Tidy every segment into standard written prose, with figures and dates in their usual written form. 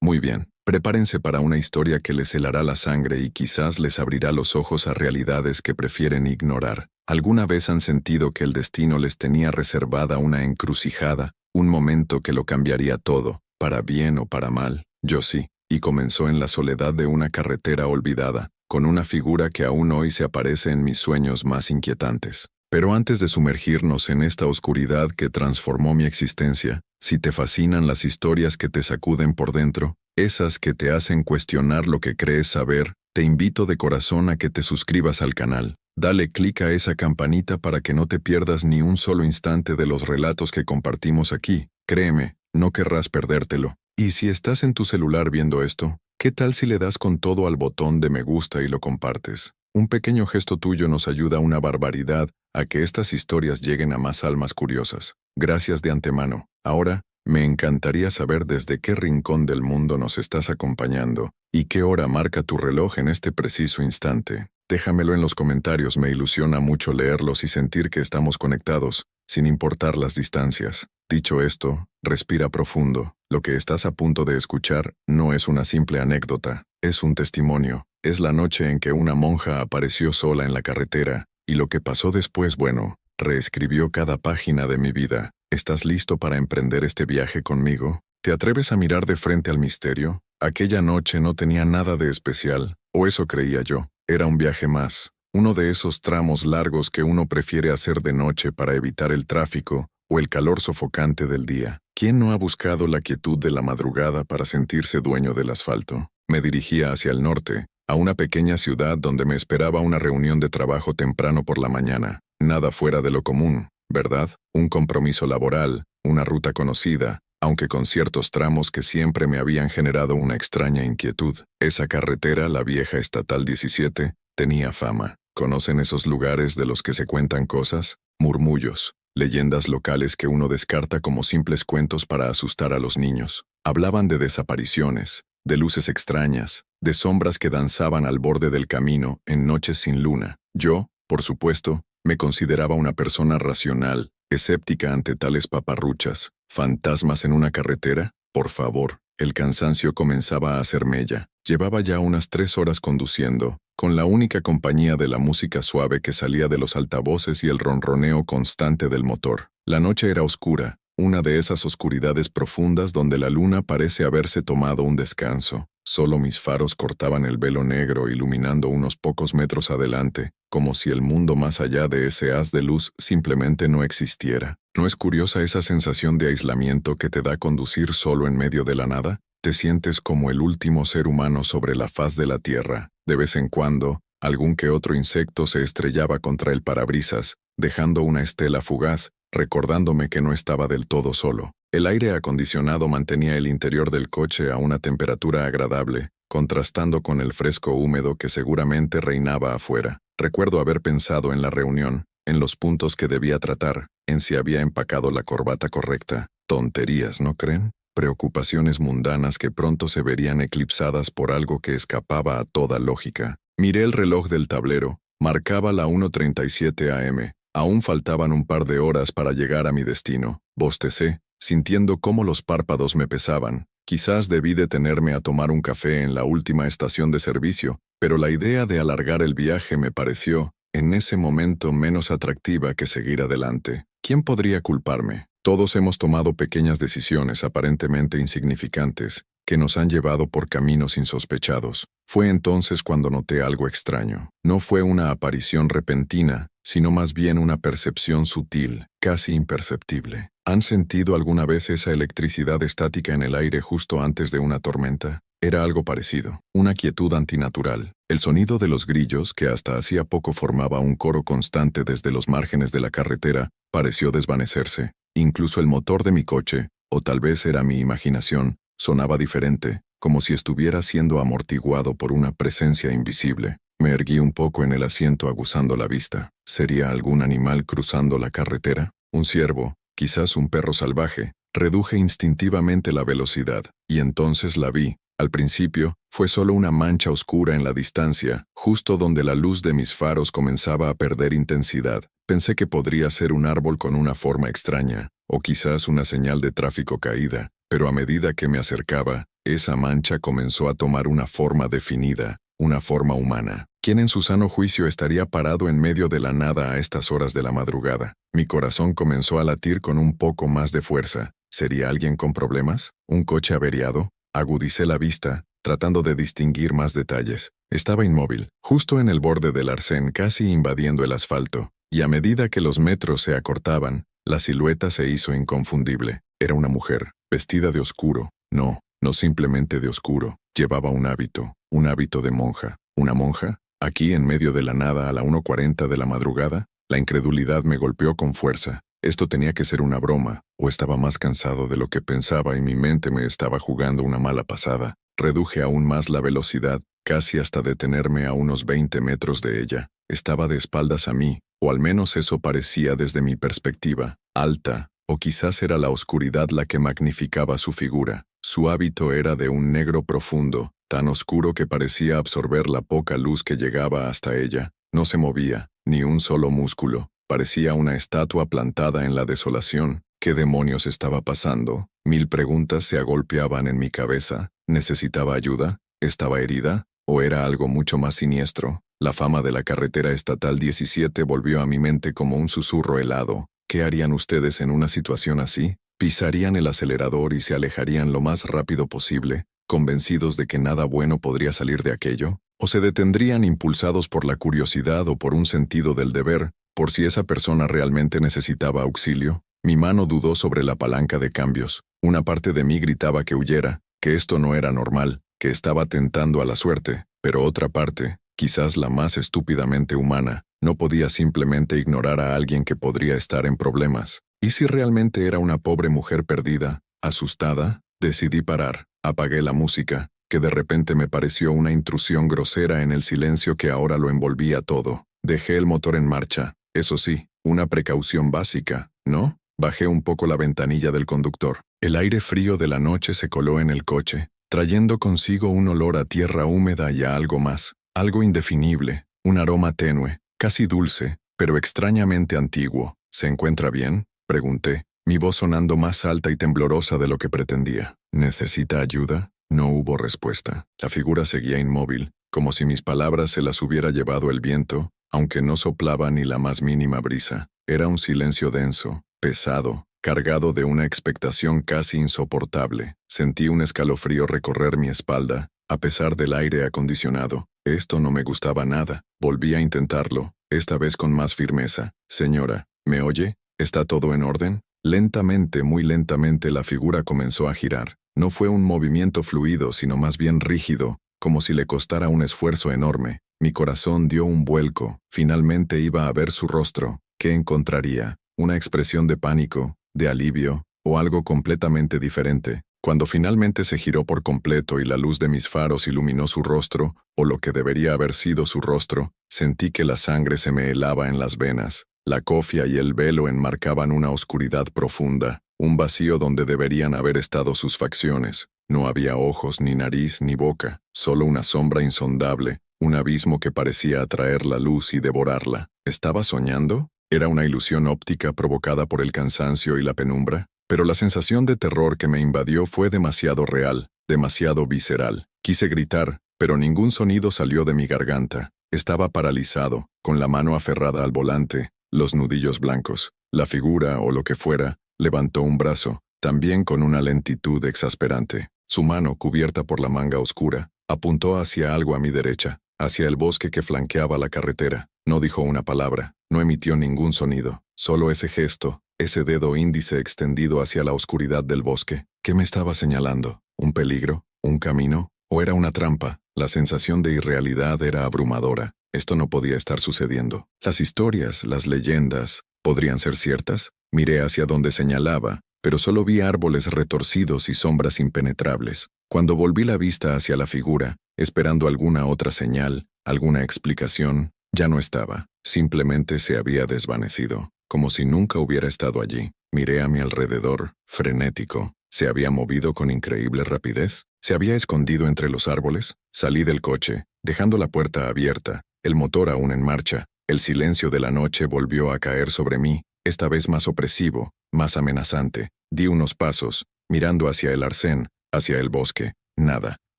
Muy bien, prepárense para una historia que les helará la sangre y quizás les abrirá los ojos a realidades que prefieren ignorar. ¿Alguna vez han sentido que el destino les tenía reservada una encrucijada, un momento que lo cambiaría todo, para bien o para mal? Yo sí, y comenzó en la soledad de una carretera olvidada, con una figura que aún hoy se aparece en mis sueños más inquietantes. Pero antes de sumergirnos en esta oscuridad que transformó mi existencia, si te fascinan las historias que te sacuden por dentro, esas que te hacen cuestionar lo que crees saber, te invito de corazón a que te suscribas al canal. Dale clic a esa campanita para que no te pierdas ni un solo instante de los relatos que compartimos aquí. Créeme, no querrás perdértelo. Y si estás en tu celular viendo esto, ¿qué tal si le das con todo al botón de me gusta y lo compartes? Un pequeño gesto tuyo nos ayuda una barbaridad a que estas historias lleguen a más almas curiosas. Gracias de antemano. Ahora, me encantaría saber desde qué rincón del mundo nos estás acompañando y qué hora marca tu reloj en este preciso instante. Déjamelo en los comentarios, me ilusiona mucho leerlos y sentir que estamos conectados, sin importar las distancias. Dicho esto, respira profundo. Lo que estás a punto de escuchar no es una simple anécdota, es un testimonio. Es la noche en que una monja apareció sola en la carretera, y lo que pasó después, bueno, reescribió cada página de mi vida. ¿Estás listo para emprender este viaje conmigo? ¿Te atreves a mirar de frente al misterio? Aquella noche no tenía nada de especial, o eso creía yo. Era un viaje más, uno de esos tramos largos que uno prefiere hacer de noche para evitar el tráfico o el calor sofocante del día. ¿Quién no ha buscado la quietud de la madrugada para sentirse dueño del asfalto? Me dirigía hacia el norte, a una pequeña ciudad donde me esperaba una reunión de trabajo temprano por la mañana. Nada fuera de lo común, ¿verdad? Un compromiso laboral, una ruta conocida, aunque con ciertos tramos que siempre me habían generado una extraña inquietud. Esa carretera, la vieja Estatal 17, tenía fama. ¿Conocen esos lugares de los que se cuentan cosas? Murmullos, leyendas locales que uno descarta como simples cuentos para asustar a los niños. Hablaban de desapariciones, de luces extrañas, de sombras que danzaban al borde del camino en noches sin luna. Yo, por supuesto, me consideraba una persona racional, escéptica ante tales paparruchas. ¿Fantasmas en una carretera? Por favor. El cansancio comenzaba a hacer mella. Llevaba ya unas 3 horas conduciendo, con la única compañía de la música suave que salía de los altavoces y el ronroneo constante del motor. La noche era oscura, una de esas oscuridades profundas donde la luna parece haberse tomado un descanso. Solo mis faros cortaban el velo negro iluminando unos pocos metros adelante, como si el mundo más allá de ese haz de luz simplemente no existiera. ¿No es curiosa esa sensación de aislamiento que te da conducir solo en medio de la nada? Te sientes como el último ser humano sobre la faz de la tierra. De vez en cuando, algún que otro insecto se estrellaba contra el parabrisas, dejando una estela fugaz, recordándome que no estaba del todo solo. El aire acondicionado mantenía el interior del coche a una temperatura agradable, contrastando con el fresco húmedo que seguramente reinaba afuera. Recuerdo haber pensado en la reunión, en los puntos que debía tratar, en si había empacado la corbata correcta. Tonterías, ¿no creen? Preocupaciones mundanas que pronto se verían eclipsadas por algo que escapaba a toda lógica. Miré el reloj del tablero, marcaba la 1:37 am. Aún faltaban un par de horas para llegar a mi destino. Bostecé, sintiendo cómo los párpados me pesaban. Quizás debí detenerme a tomar un café en la última estación de servicio, pero la idea de alargar el viaje me pareció, en ese momento, menos atractiva que seguir adelante. ¿Quién podría culparme? Todos hemos tomado pequeñas decisiones aparentemente insignificantes, que nos han llevado por caminos insospechados. Fue entonces cuando noté algo extraño. No fue una aparición repentina, sino más bien una percepción sutil, casi imperceptible. ¿Han sentido alguna vez esa electricidad estática en el aire justo antes de una tormenta? Era algo parecido, una quietud antinatural. El sonido de los grillos, que hasta hacía poco formaba un coro constante desde los márgenes de la carretera, pareció desvanecerse. Incluso el motor de mi coche, o tal vez era mi imaginación, sonaba diferente, como si estuviera siendo amortiguado por una presencia invisible. Me erguí un poco en el asiento aguzando la vista. ¿Sería algún animal cruzando la carretera? ¿Un ciervo? Quizás un perro salvaje. Reduje instintivamente la velocidad, y entonces la vi. Al principio, fue solo una mancha oscura en la distancia, justo donde la luz de mis faros comenzaba a perder intensidad. Pensé que podría ser un árbol con una forma extraña, o quizás una señal de tráfico caída, pero a medida que me acercaba, esa mancha comenzó a tomar una forma definida, una forma humana. ¿Quién en su sano juicio estaría parado en medio de la nada a estas horas de la madrugada? Mi corazón comenzó a latir con un poco más de fuerza. ¿Sería alguien con problemas? ¿Un coche averiado? Agudicé la vista, tratando de distinguir más detalles. Estaba inmóvil, justo en el borde del arcén, casi invadiendo el asfalto, y a medida que los metros se acortaban, la silueta se hizo inconfundible. Era una mujer, vestida de oscuro. No simplemente de oscuro. Llevaba un hábito de monja. ¿Una monja? Aquí, en medio de la nada, a la 1:40 de la madrugada, la incredulidad me golpeó con fuerza. Esto tenía que ser una broma, o estaba más cansado de lo que pensaba y mi mente me estaba jugando una mala pasada. Reduje aún más la velocidad, casi hasta detenerme a unos 20 metros de ella. Estaba de espaldas a mí, o al menos eso parecía desde mi perspectiva, alta, o quizás era la oscuridad la que magnificaba su figura. Su hábito era de un negro profundo, tan oscuro que parecía absorber la poca luz que llegaba hasta ella. No se movía, ni un solo músculo. Parecía una estatua plantada en la desolación. ¿Qué demonios estaba pasando? 1000 preguntas se agolpeaban en mi cabeza. ¿Necesitaba ayuda? ¿Estaba herida? ¿O era algo mucho más siniestro? La fama de la carretera estatal 17 volvió a mi mente como un susurro helado. ¿Qué harían ustedes en una situación así? ¿Pisarían el acelerador y se alejarían lo más rápido posible, convencidos de que nada bueno podría salir de aquello? ¿O se detendrían impulsados por la curiosidad o por un sentido del deber, por si esa persona realmente necesitaba auxilio? Mi mano dudó sobre la palanca de cambios. Una parte de mí gritaba que huyera, que esto no era normal, que estaba tentando a la suerte, pero otra parte, quizás la más estúpidamente humana, no podía simplemente ignorar a alguien que podría estar en problemas. ¿Y si realmente era una pobre mujer perdida, asustada? Decidí parar. Apagué la música, que de repente me pareció una intrusión grosera en el silencio que ahora lo envolvía todo. Dejé el motor en marcha. Eso sí, una precaución básica, ¿no? Bajé un poco la ventanilla del conductor. El aire frío de la noche se coló en el coche, trayendo consigo un olor a tierra húmeda y a algo más, algo indefinible, un aroma tenue, casi dulce, pero extrañamente antiguo. ¿Se encuentra bien?, pregunté, mi voz sonando más alta y temblorosa de lo que pretendía. ¿Necesita ayuda? No hubo respuesta. La figura seguía inmóvil, como si mis palabras se las hubiera llevado el viento, aunque no soplaba ni la más mínima brisa. Era un silencio denso, pesado, cargado de una expectación casi insoportable. Sentí un escalofrío recorrer mi espalda, a pesar del aire acondicionado. Esto no me gustaba nada. Volví a intentarlo, esta vez con más firmeza. Señora, ¿me oye? ¿Está todo en orden? Lentamente, muy lentamente la figura comenzó a girar. No fue un movimiento fluido, sino más bien rígido, como si le costara un esfuerzo enorme. Mi corazón dio un vuelco. Finalmente iba a ver su rostro. ¿Qué encontraría? ¿Una expresión de pánico, de alivio, o algo completamente diferente? Cuando finalmente se giró por completo y la luz de mis faros iluminó su rostro, o lo que debería haber sido su rostro, sentí que la sangre se me helaba en las venas. La cofia y el velo enmarcaban una oscuridad profunda, un vacío donde deberían haber estado sus facciones. No había ojos, ni nariz, ni boca, solo una sombra insondable, un abismo que parecía atraer la luz y devorarla. ¿Estaba soñando? ¿Era una ilusión óptica provocada por el cansancio y la penumbra? Pero la sensación de terror que me invadió fue demasiado real, demasiado visceral. Quise gritar, pero ningún sonido salió de mi garganta. Estaba paralizado, con la mano aferrada al volante, los nudillos blancos. La figura, o lo que fuera, levantó un brazo, también con una lentitud exasperante. Su mano, cubierta por la manga oscura, apuntó hacia algo a mi derecha, hacia el bosque que flanqueaba la carretera. No dijo una palabra, no emitió ningún sonido, solo ese gesto, ese dedo índice extendido hacia la oscuridad del bosque. ¿Qué me estaba señalando? ¿Un peligro? ¿Un camino? ¿O era una trampa? La sensación de irrealidad era abrumadora. Esto no podía estar sucediendo. Las historias, las leyendas, ¿podrían ser ciertas? Miré hacia donde señalaba, pero solo vi árboles retorcidos y sombras impenetrables. Cuando volví la vista hacia la figura, esperando alguna otra señal, alguna explicación, ya no estaba. Simplemente se había desvanecido, como si nunca hubiera estado allí. Miré a mi alrededor, frenético. ¿Se había movido con increíble rapidez? ¿Se había escondido entre los árboles? Salí del coche, dejando la puerta abierta, el motor aún en marcha. El silencio de la noche volvió a caer sobre mí, esta vez más opresivo, más amenazante. Di unos pasos, mirando hacia el arcén, hacia el bosque. Nada.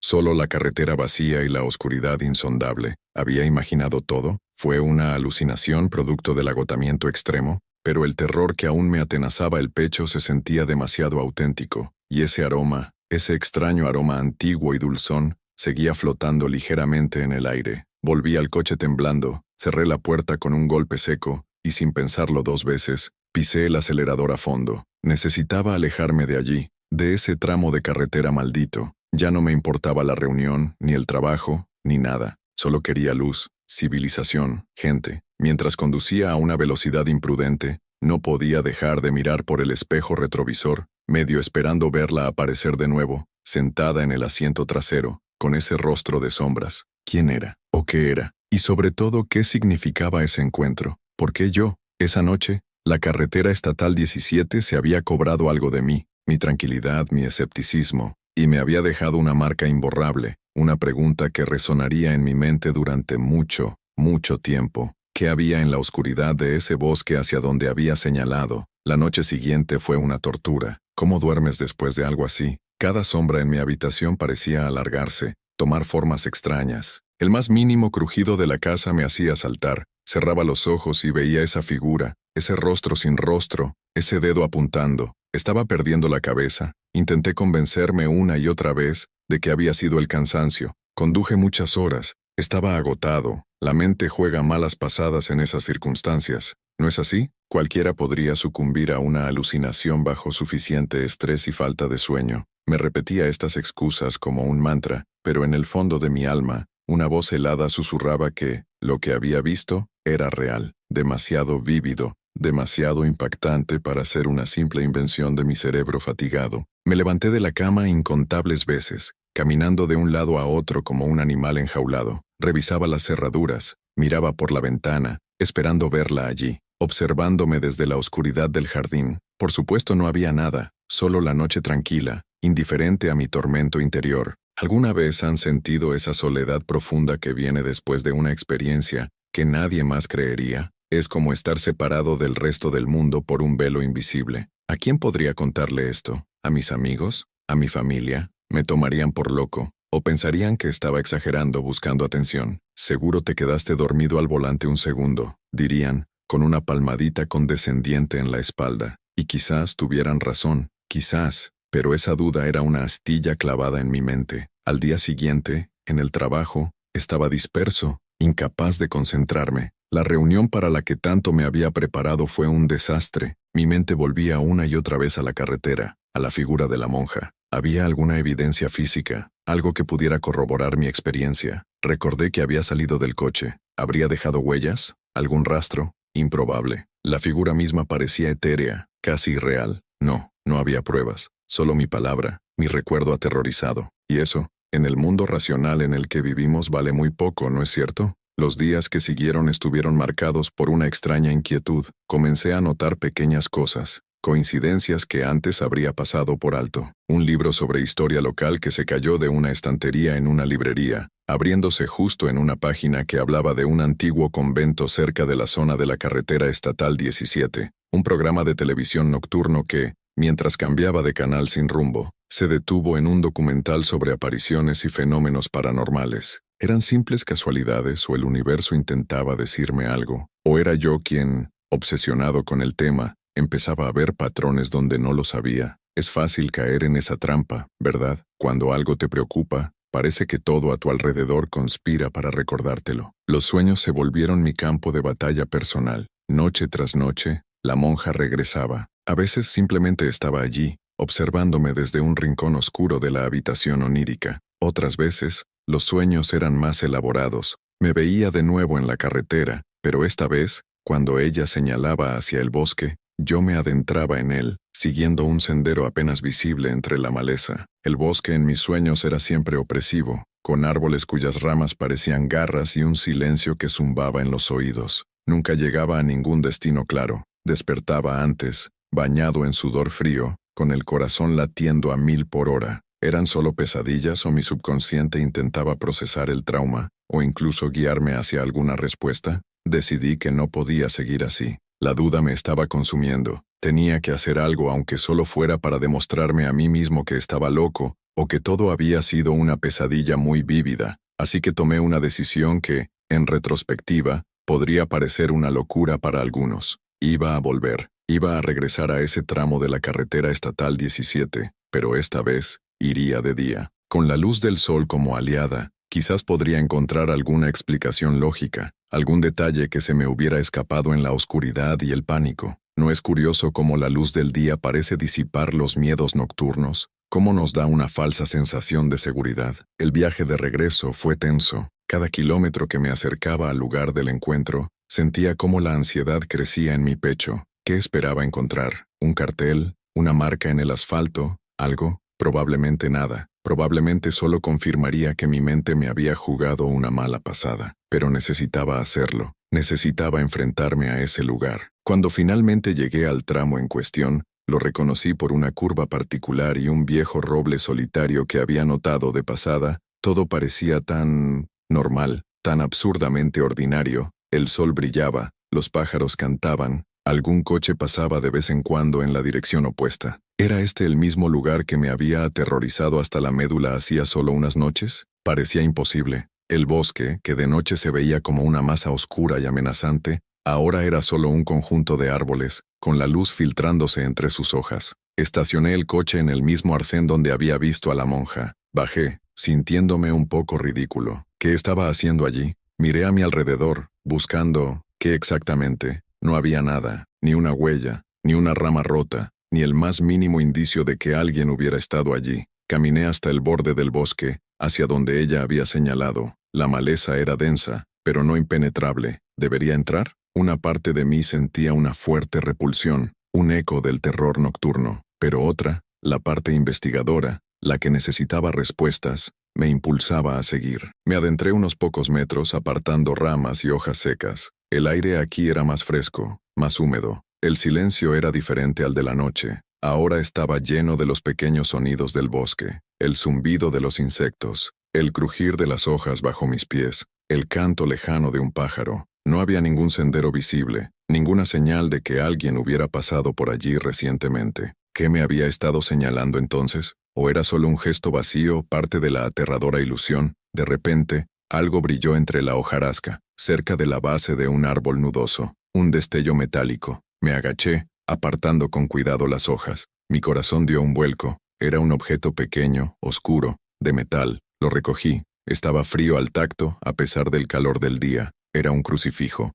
Solo la carretera vacía y la oscuridad insondable. ¿Había imaginado todo? ¿Fue una alucinación producto del agotamiento extremo? Pero el terror que aún me atenazaba el pecho se sentía demasiado auténtico, y ese aroma, ese extraño aroma antiguo y dulzón, seguía flotando ligeramente en el aire. Volví al coche temblando, cerré la puerta con un golpe seco, y sin pensarlo 2 veces, pisé el acelerador a fondo. Necesitaba alejarme de allí, de ese tramo de carretera maldito. Ya no me importaba la reunión, ni el trabajo, ni nada. Solo quería luz, civilización, gente. Mientras conducía a una velocidad imprudente, no podía dejar de mirar por el espejo retrovisor, medio esperando verla aparecer de nuevo, sentada en el asiento trasero, con ese rostro de sombras. ¿Quién era? ¿O qué era? Y sobre todo, ¿qué significaba ese encuentro? ¿Por qué yo? Esa noche, la carretera estatal 17 se había cobrado algo de mí, mi tranquilidad, mi escepticismo, y me había dejado una marca imborrable, una pregunta que resonaría en mi mente durante mucho, mucho tiempo. ¿Qué había en la oscuridad de ese bosque hacia donde había señalado? La noche siguiente fue una tortura. ¿Cómo duermes después de algo así? Cada sombra en mi habitación parecía alargarse, tomar formas extrañas. El más mínimo crujido de la casa me hacía saltar. Cerraba los ojos y veía esa figura, ese rostro sin rostro, ese dedo apuntando. Estaba perdiendo la cabeza. Intenté convencerme una y otra vez de que había sido el cansancio. Conduje muchas horas. Estaba agotado. La mente juega malas pasadas en esas circunstancias. ¿No es así? Cualquiera podría sucumbir a una alucinación bajo suficiente estrés y falta de sueño. Me repetía estas excusas como un mantra, pero en el fondo de mi alma, una voz helada susurraba que lo que había visto era real, demasiado vívido, demasiado impactante para ser una simple invención de mi cerebro fatigado. Me levanté de la cama incontables veces, caminando de un lado a otro como un animal enjaulado. Revisaba las cerraduras, miraba por la ventana, esperando verla allí, observándome desde la oscuridad del jardín. Por supuesto no había nada, solo la noche tranquila, indiferente a mi tormento interior. ¿Alguna vez han sentido esa soledad profunda que viene después de una experiencia que nadie más creería? Es como estar separado del resto del mundo por un velo invisible. ¿A quién podría contarle esto? ¿A mis amigos? ¿A mi familia? ¿Me tomarían por loco? ¿O pensarían que estaba exagerando buscando atención? Seguro te quedaste dormido al volante un segundo, dirían, con una palmadita condescendiente en la espalda. Y quizás tuvieran razón, quizás, pero esa duda era una astilla clavada en mi mente. Al día siguiente, en el trabajo, estaba disperso, incapaz de concentrarme. La reunión para la que tanto me había preparado fue un desastre. Mi mente volvía una y otra vez a la carretera, a la figura de la monja. ¿Había alguna evidencia física, algo que pudiera corroborar mi experiencia? Recordé que había salido del coche. ¿Habría dejado huellas? ¿Algún rastro? Improbable. La figura misma parecía etérea, casi irreal. No había pruebas. Solo mi palabra, mi recuerdo aterrorizado. Y eso, en el mundo racional en el que vivimos vale muy poco, ¿no es cierto? Los días que siguieron estuvieron marcados por una extraña inquietud. Comencé a notar pequeñas cosas, coincidencias que antes habría pasado por alto. Un libro sobre historia local que se cayó de una estantería en una librería, abriéndose justo en una página que hablaba de un antiguo convento cerca de la zona de la carretera estatal 17. Un programa de televisión nocturno que, mientras cambiaba de canal sin rumbo, se detuvo en un documental sobre apariciones y fenómenos paranormales. ¿Eran simples casualidades o el universo intentaba decirme algo? ¿O era yo quien, obsesionado con el tema, empezaba a ver patrones donde no lo sabía? Es fácil caer en esa trampa, ¿verdad? Cuando algo te preocupa, parece que todo a tu alrededor conspira para recordártelo. Los sueños se volvieron mi campo de batalla personal. Noche tras noche, la monja regresaba. A veces simplemente estaba allí, observándome desde un rincón oscuro de la habitación onírica. Otras veces, los sueños eran más elaborados. Me veía de nuevo en la carretera, pero esta vez, cuando ella señalaba hacia el bosque, yo me adentraba en él, siguiendo un sendero apenas visible entre la maleza. El bosque en mis sueños era siempre opresivo, con árboles cuyas ramas parecían garras y un silencio que zumbaba en los oídos. Nunca llegaba a ningún destino claro. Despertaba antes, bañado en sudor frío, con el corazón latiendo a 1000 por hora. ¿Eran solo pesadillas o mi subconsciente intentaba procesar el trauma, o incluso guiarme hacia alguna respuesta? Decidí que no podía seguir así. La duda me estaba consumiendo. Tenía que hacer algo aunque solo fuera para demostrarme a mí mismo que estaba loco, o que todo había sido una pesadilla muy vívida, así que tomé una decisión que, en retrospectiva, podría parecer una locura para algunos. Iba a volver, iba a regresar a ese tramo de la carretera estatal 17, pero esta vez, iría de día. Con la luz del sol como aliada, quizás podría encontrar alguna explicación lógica, algún detalle que se me hubiera escapado en la oscuridad y el pánico. ¿No es curioso cómo la luz del día parece disipar los miedos nocturnos? ¿Cómo nos da una falsa sensación de seguridad? El viaje de regreso fue tenso. Cada kilómetro que me acercaba al lugar del encuentro, sentía cómo la ansiedad crecía en mi pecho. ¿Qué esperaba encontrar? ¿Un cartel? ¿Una marca en el asfalto? ¿Algo? Probablemente nada. Probablemente solo confirmaría que mi mente me había jugado una mala pasada. Pero necesitaba hacerlo. Necesitaba enfrentarme a ese lugar. Cuando finalmente llegué al tramo en cuestión, lo reconocí por una curva particular y un viejo roble solitario que había notado de pasada. Todo parecía tan normal, tan absurdamente ordinario. El sol brillaba, los pájaros cantaban, algún coche pasaba de vez en cuando en la dirección opuesta. ¿Era este el mismo lugar que me había aterrorizado hasta la médula hacía solo unas noches? Parecía imposible. El bosque, que de noche se veía como una masa oscura y amenazante, ahora era solo un conjunto de árboles, con la luz filtrándose entre sus hojas. Estacioné el coche en el mismo arcén donde había visto a la monja. Bajé, sintiéndome un poco ridículo. ¿Qué estaba haciendo allí? Miré a mi alrededor, buscando... ¿qué exactamente? No había nada, ni una huella, ni una rama rota, ni el más mínimo indicio de que alguien hubiera estado allí. Caminé hasta el borde del bosque, hacia donde ella había señalado. La maleza era densa, pero no impenetrable. ¿Debería entrar? Una parte de mí sentía una fuerte repulsión, un eco del terror nocturno, pero otra, la parte investigadora, la que necesitaba respuestas, me impulsaba a seguir. Me adentré unos pocos metros apartando ramas y hojas secas. El aire aquí era más fresco, más húmedo. El silencio era diferente al de la noche. Ahora estaba lleno de los pequeños sonidos del bosque, el zumbido de los insectos, el crujir de las hojas bajo mis pies, el canto lejano de un pájaro. No había ningún sendero visible, ninguna señal de que alguien hubiera pasado por allí recientemente. ¿Qué me había estado señalando entonces? ¿O era solo un gesto vacío, parte de la aterradora ilusión? De repente, algo brilló entre la hojarasca, cerca de la base de un árbol nudoso, un destello metálico. Me agaché, apartando con cuidado las hojas. Mi corazón dio un vuelco. Era un objeto pequeño, oscuro, de metal. Lo recogí. Estaba frío al tacto, a pesar del calor del día. Era un crucifijo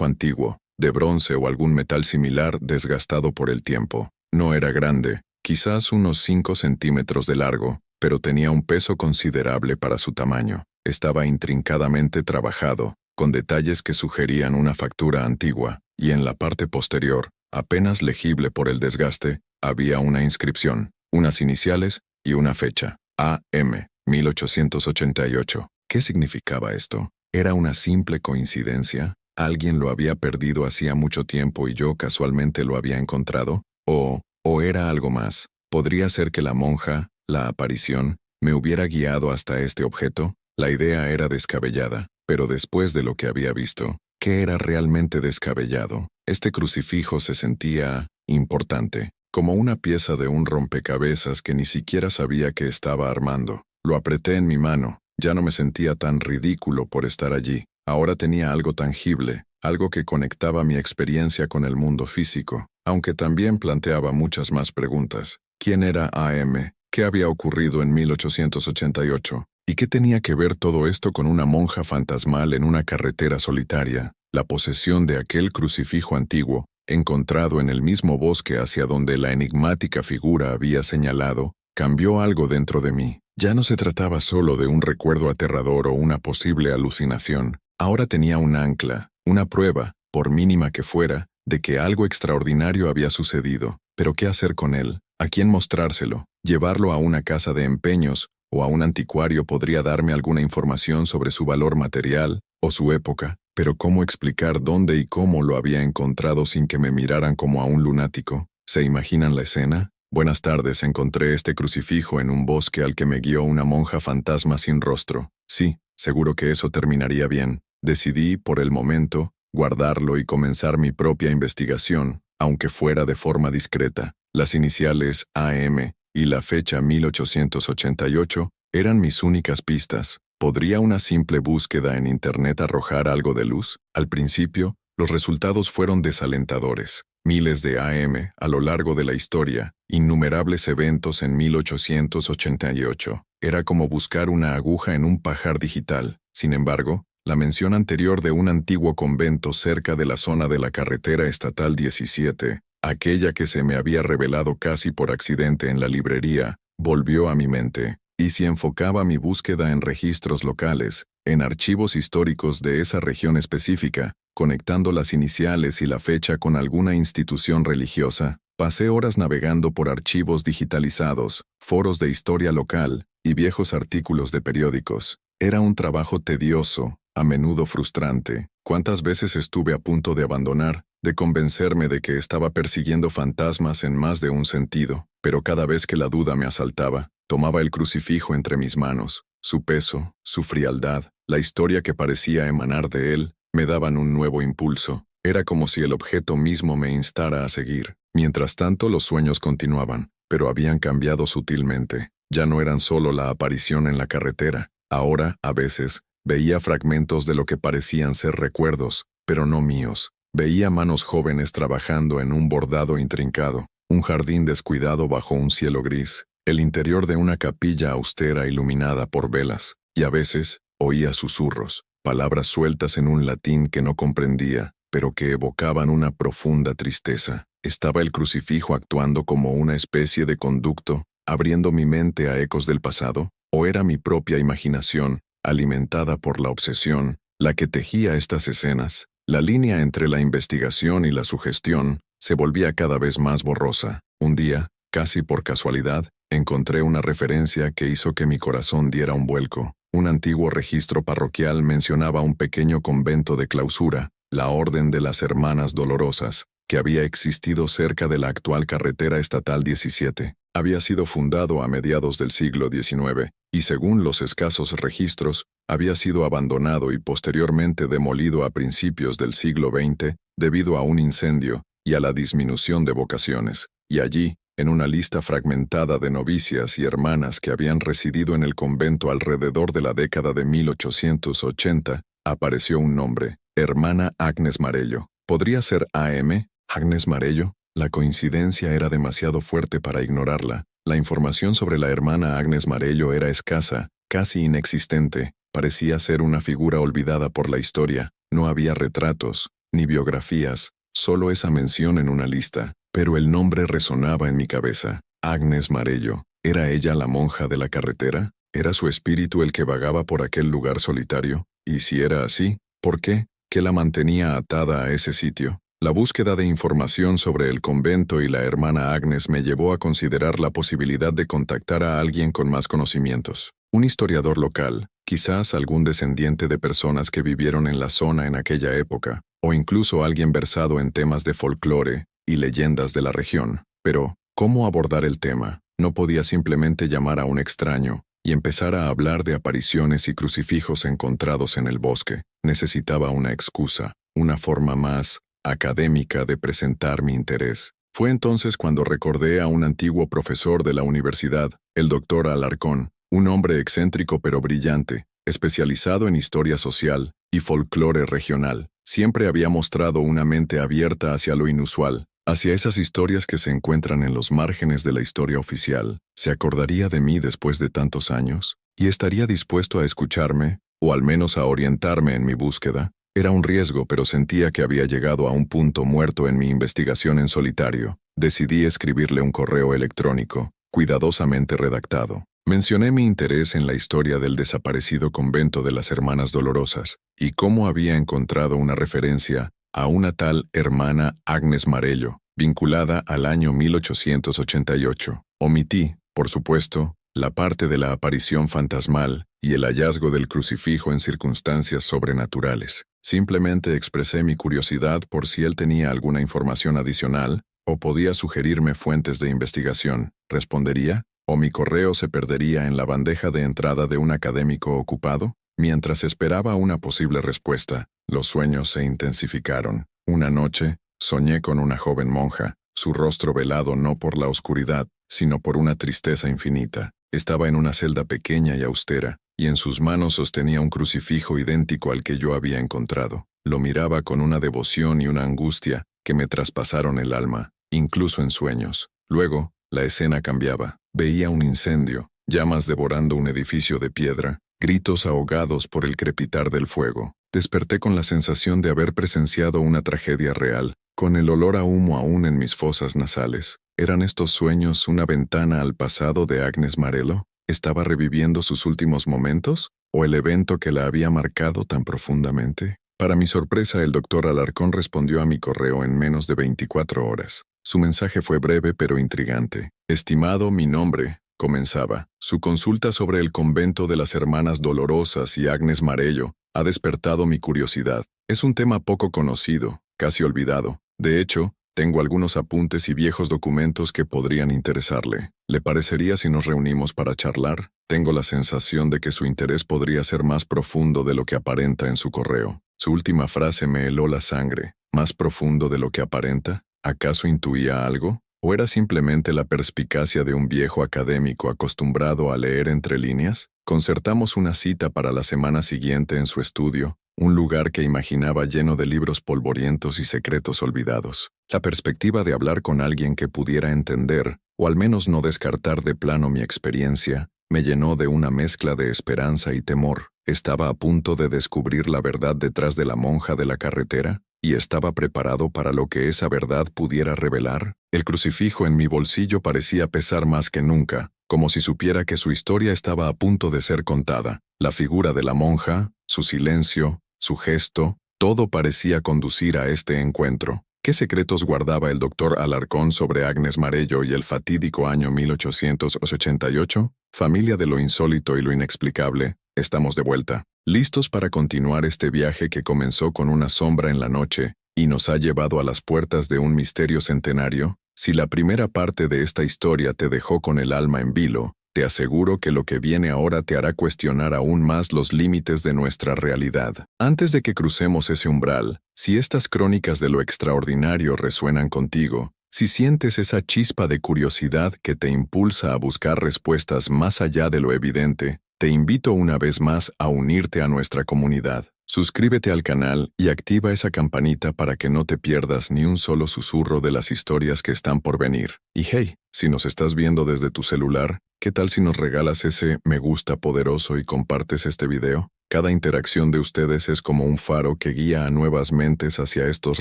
antiguo, de bronce o algún metal similar desgastado por el tiempo. No era grande, quizás unos 5 centímetros de largo, pero tenía un peso considerable para su tamaño. Estaba intrincadamente trabajado, con detalles que sugerían una factura antigua, y en la parte posterior, apenas legible por el desgaste, había una inscripción, unas iniciales y una fecha, A.M. 1888. ¿Qué significaba esto? ¿Era una simple coincidencia? ¿Alguien lo había perdido hacía mucho tiempo y yo casualmente lo había encontrado? ¿O era algo más? ¿Podría ser que la monja, la aparición, me hubiera guiado hasta este objeto? La idea era descabellada, pero después de lo que había visto, ¿qué era realmente descabellado? Este crucifijo se sentía importante, como una pieza de un rompecabezas que ni siquiera sabía que estaba armando. Lo apreté en mi mano. Ya no me sentía tan ridículo por estar allí. Ahora tenía algo tangible, algo que conectaba mi experiencia con el mundo físico, aunque también planteaba muchas más preguntas. ¿Quién era A.M.? ¿Qué había ocurrido en 1888? ¿Y qué tenía que ver todo esto con una monja fantasmal en una carretera solitaria? La posesión de aquel crucifijo antiguo, encontrado en el mismo bosque hacia donde la enigmática figura había señalado, cambió algo dentro de mí. Ya no se trataba solo de un recuerdo aterrador o una posible alucinación. Ahora tenía un ancla, una prueba, por mínima que fuera, de que algo extraordinario había sucedido. Pero ¿qué hacer con él? ¿A quién mostrárselo? ¿Llevarlo a una casa de empeños o a un anticuario podría darme alguna información sobre su valor material o su época? Pero ¿cómo explicar dónde y cómo lo había encontrado sin que me miraran como a un lunático? ¿Se imaginan la escena? Buenas tardes, encontré este crucifijo en un bosque al que me guió una monja fantasma sin rostro. Sí, seguro que eso terminaría bien. Decidí, por el momento, guardarlo y comenzar mi propia investigación, aunque fuera de forma discreta. Las iniciales AM y la fecha 1888 eran mis únicas pistas. ¿Podría una simple búsqueda en Internet arrojar algo de luz? Al principio, los resultados fueron desalentadores. Miles de AM a lo largo de la historia, innumerables eventos en 1888. Era como buscar una aguja en un pajar digital. Sin embargo, la mención anterior de un antiguo convento cerca de la zona de la carretera estatal 17, aquella que se me había revelado casi por accidente en la librería, volvió a mi mente. Y si enfocaba mi búsqueda en registros locales, en archivos históricos de esa región específica, conectando las iniciales y la fecha con alguna institución religiosa, pasé horas navegando por archivos digitalizados, foros de historia local y viejos artículos de periódicos. Era un trabajo tedioso, a menudo frustrante. ¿Cuántas veces estuve a punto de abandonar, de convencerme de que estaba persiguiendo fantasmas en más de un sentido? Pero cada vez que la duda me asaltaba, tomaba el crucifijo entre mis manos. Su peso, su frialdad, la historia que parecía emanar de él, me daban un nuevo impulso. Era como si el objeto mismo me instara a seguir. Mientras tanto, los sueños continuaban, pero habían cambiado sutilmente. Ya no eran solo la aparición en la carretera. Ahora, a veces, veía fragmentos de lo que parecían ser recuerdos, pero no míos. Veía manos jóvenes trabajando en un bordado intrincado, un jardín descuidado bajo un cielo gris, el interior de una capilla austera iluminada por velas, y a veces oía susurros, palabras sueltas en un latín que no comprendía, pero que evocaban una profunda tristeza. ¿Estaba el crucifijo actuando como una especie de conducto, abriendo mi mente a ecos del pasado? ¿O era mi propia imaginación, alimentada por la obsesión, la que tejía estas escenas? La línea entre la investigación y la sugestión se volvía cada vez más borrosa. Un día, casi por casualidad, encontré una referencia que hizo que mi corazón diera un vuelco. Un antiguo registro parroquial mencionaba un pequeño convento de clausura, la Orden de las Hermanas Dolorosas, que había existido cerca de la actual carretera estatal 17. Había sido fundado a mediados del siglo XIX, y según los escasos registros, había sido abandonado y posteriormente demolido a principios del siglo XX debido a un incendio y a la disminución de vocaciones. Y allí, en una lista fragmentada de novicias y hermanas que habían residido en el convento alrededor de la década de 1880, apareció un nombre: Hermana Agnes Marello. ¿Podría ser AM, Agnes Marello? La coincidencia era demasiado fuerte para ignorarla. La información sobre la hermana Agnes Marello era escasa, casi inexistente. Parecía ser una figura olvidada por la historia. No había retratos, ni biografías, solo esa mención en una lista. Pero el nombre resonaba en mi cabeza. Agnes Marello. ¿Era ella la monja de la carretera? ¿Era su espíritu el que vagaba por aquel lugar solitario? Y si era así, ¿por qué? ¿Qué la mantenía atada a ese sitio? La búsqueda de información sobre el convento y la hermana Agnes me llevó a considerar la posibilidad de contactar a alguien con más conocimientos. Un historiador local, quizás algún descendiente de personas que vivieron en la zona en aquella época, o incluso alguien versado en temas de folclore y leyendas de la región. Pero, ¿cómo abordar el tema? No podía simplemente llamar a un extraño y empezar a hablar de apariciones y crucifijos encontrados en el bosque. Necesitaba una excusa, una forma más académica de presentar mi interés. Fue entonces cuando recordé a un antiguo profesor de la universidad, el doctor Alarcón, un hombre excéntrico pero brillante, especializado en historia social y folclore regional. Siempre había mostrado una mente abierta hacia lo inusual, hacia esas historias que se encuentran en los márgenes de la historia oficial. ¿Se acordaría de mí después de tantos años? ¿Y estaría dispuesto a escucharme, o al menos a orientarme en mi búsqueda? Era un riesgo, pero sentía que había llegado a un punto muerto en mi investigación en solitario. Decidí escribirle un correo electrónico, cuidadosamente redactado. Mencioné mi interés en la historia del desaparecido convento de las Hermanas Dolorosas y cómo había encontrado una referencia a una tal hermana Agnes Marello, vinculada al año 1888. Omití, por supuesto, la parte de la aparición fantasmal y el hallazgo del crucifijo en circunstancias sobrenaturales. Simplemente expresé mi curiosidad por si él tenía alguna información adicional o podía sugerirme fuentes de investigación. ¿Respondería? ¿O mi correo se perdería en la bandeja de entrada de un académico ocupado? Mientras esperaba una posible respuesta, los sueños se intensificaron. Una noche, Soñé con una joven monja, su rostro velado no por la oscuridad, sino por una tristeza infinita. Estaba en una celda pequeña y austera, y en sus manos sostenía un crucifijo idéntico al que yo había encontrado. Lo miraba con una devoción y una angustia que me traspasaron el alma, incluso en sueños. Luego, la escena cambiaba. Veía un incendio, llamas devorando un edificio de piedra, gritos ahogados por el crepitar del fuego. Desperté con la sensación de haber presenciado una tragedia real, con el olor a humo aún en mis fosas nasales. ¿Eran estos sueños una ventana al pasado de Agnes Marello? ¿Estaba reviviendo sus últimos momentos? ¿O el evento que la había marcado tan profundamente? Para mi sorpresa, el doctor Alarcón respondió a mi correo en menos de 24 horas. Su mensaje fue breve pero intrigante. Estimado, mi nombre, comenzaba. Su consulta sobre el convento de las Hermanas Dolorosas y Agnes Marello ha despertado mi curiosidad. Es un tema poco conocido, casi olvidado. De hecho, tengo algunos apuntes y viejos documentos que podrían interesarle. ¿Le parecería si nos reunimos para charlar? Tengo la sensación de que su interés podría ser más profundo de lo que aparenta en su correo. Su última frase me heló la sangre. ¿Más profundo de lo que aparenta? ¿Acaso intuía algo? ¿O era simplemente la perspicacia de un viejo académico acostumbrado a leer entre líneas? Concertamos una cita para la semana siguiente en su estudio, un lugar que imaginaba lleno de libros polvorientos y secretos olvidados. La perspectiva de hablar con alguien que pudiera entender, o al menos no descartar de plano mi experiencia, me llenó de una mezcla de esperanza y temor. Estaba a punto de descubrir la verdad detrás de la monja de la carretera, y estaba preparado para lo que esa verdad pudiera revelar. El crucifijo en mi bolsillo parecía pesar más que nunca, como si supiera que su historia estaba a punto de ser contada. La figura de la monja, su silencio, su gesto, todo parecía conducir a este encuentro. ¿Qué secretos guardaba el doctor Alarcón sobre Agnes Marello y el fatídico año 1888? Familia de lo insólito y lo inexplicable, estamos de vuelta, listos para continuar este viaje que comenzó con una sombra en la noche y nos ha llevado a las puertas de un misterio centenario. Si la primera parte de esta historia te dejó con el alma en vilo, te aseguro que lo que viene ahora te hará cuestionar aún más los límites de nuestra realidad. Antes de que crucemos ese umbral, si estas crónicas de lo extraordinario resuenan contigo, si sientes esa chispa de curiosidad que te impulsa a buscar respuestas más allá de lo evidente, te invito una vez más a unirte a nuestra comunidad. Suscríbete al canal y activa esa campanita para que no te pierdas ni un solo susurro de las historias que están por venir. Y hey, si nos estás viendo desde tu celular, ¿qué tal si nos regalas ese me gusta poderoso y compartes este video? Cada interacción de ustedes es como un faro que guía a nuevas mentes hacia estos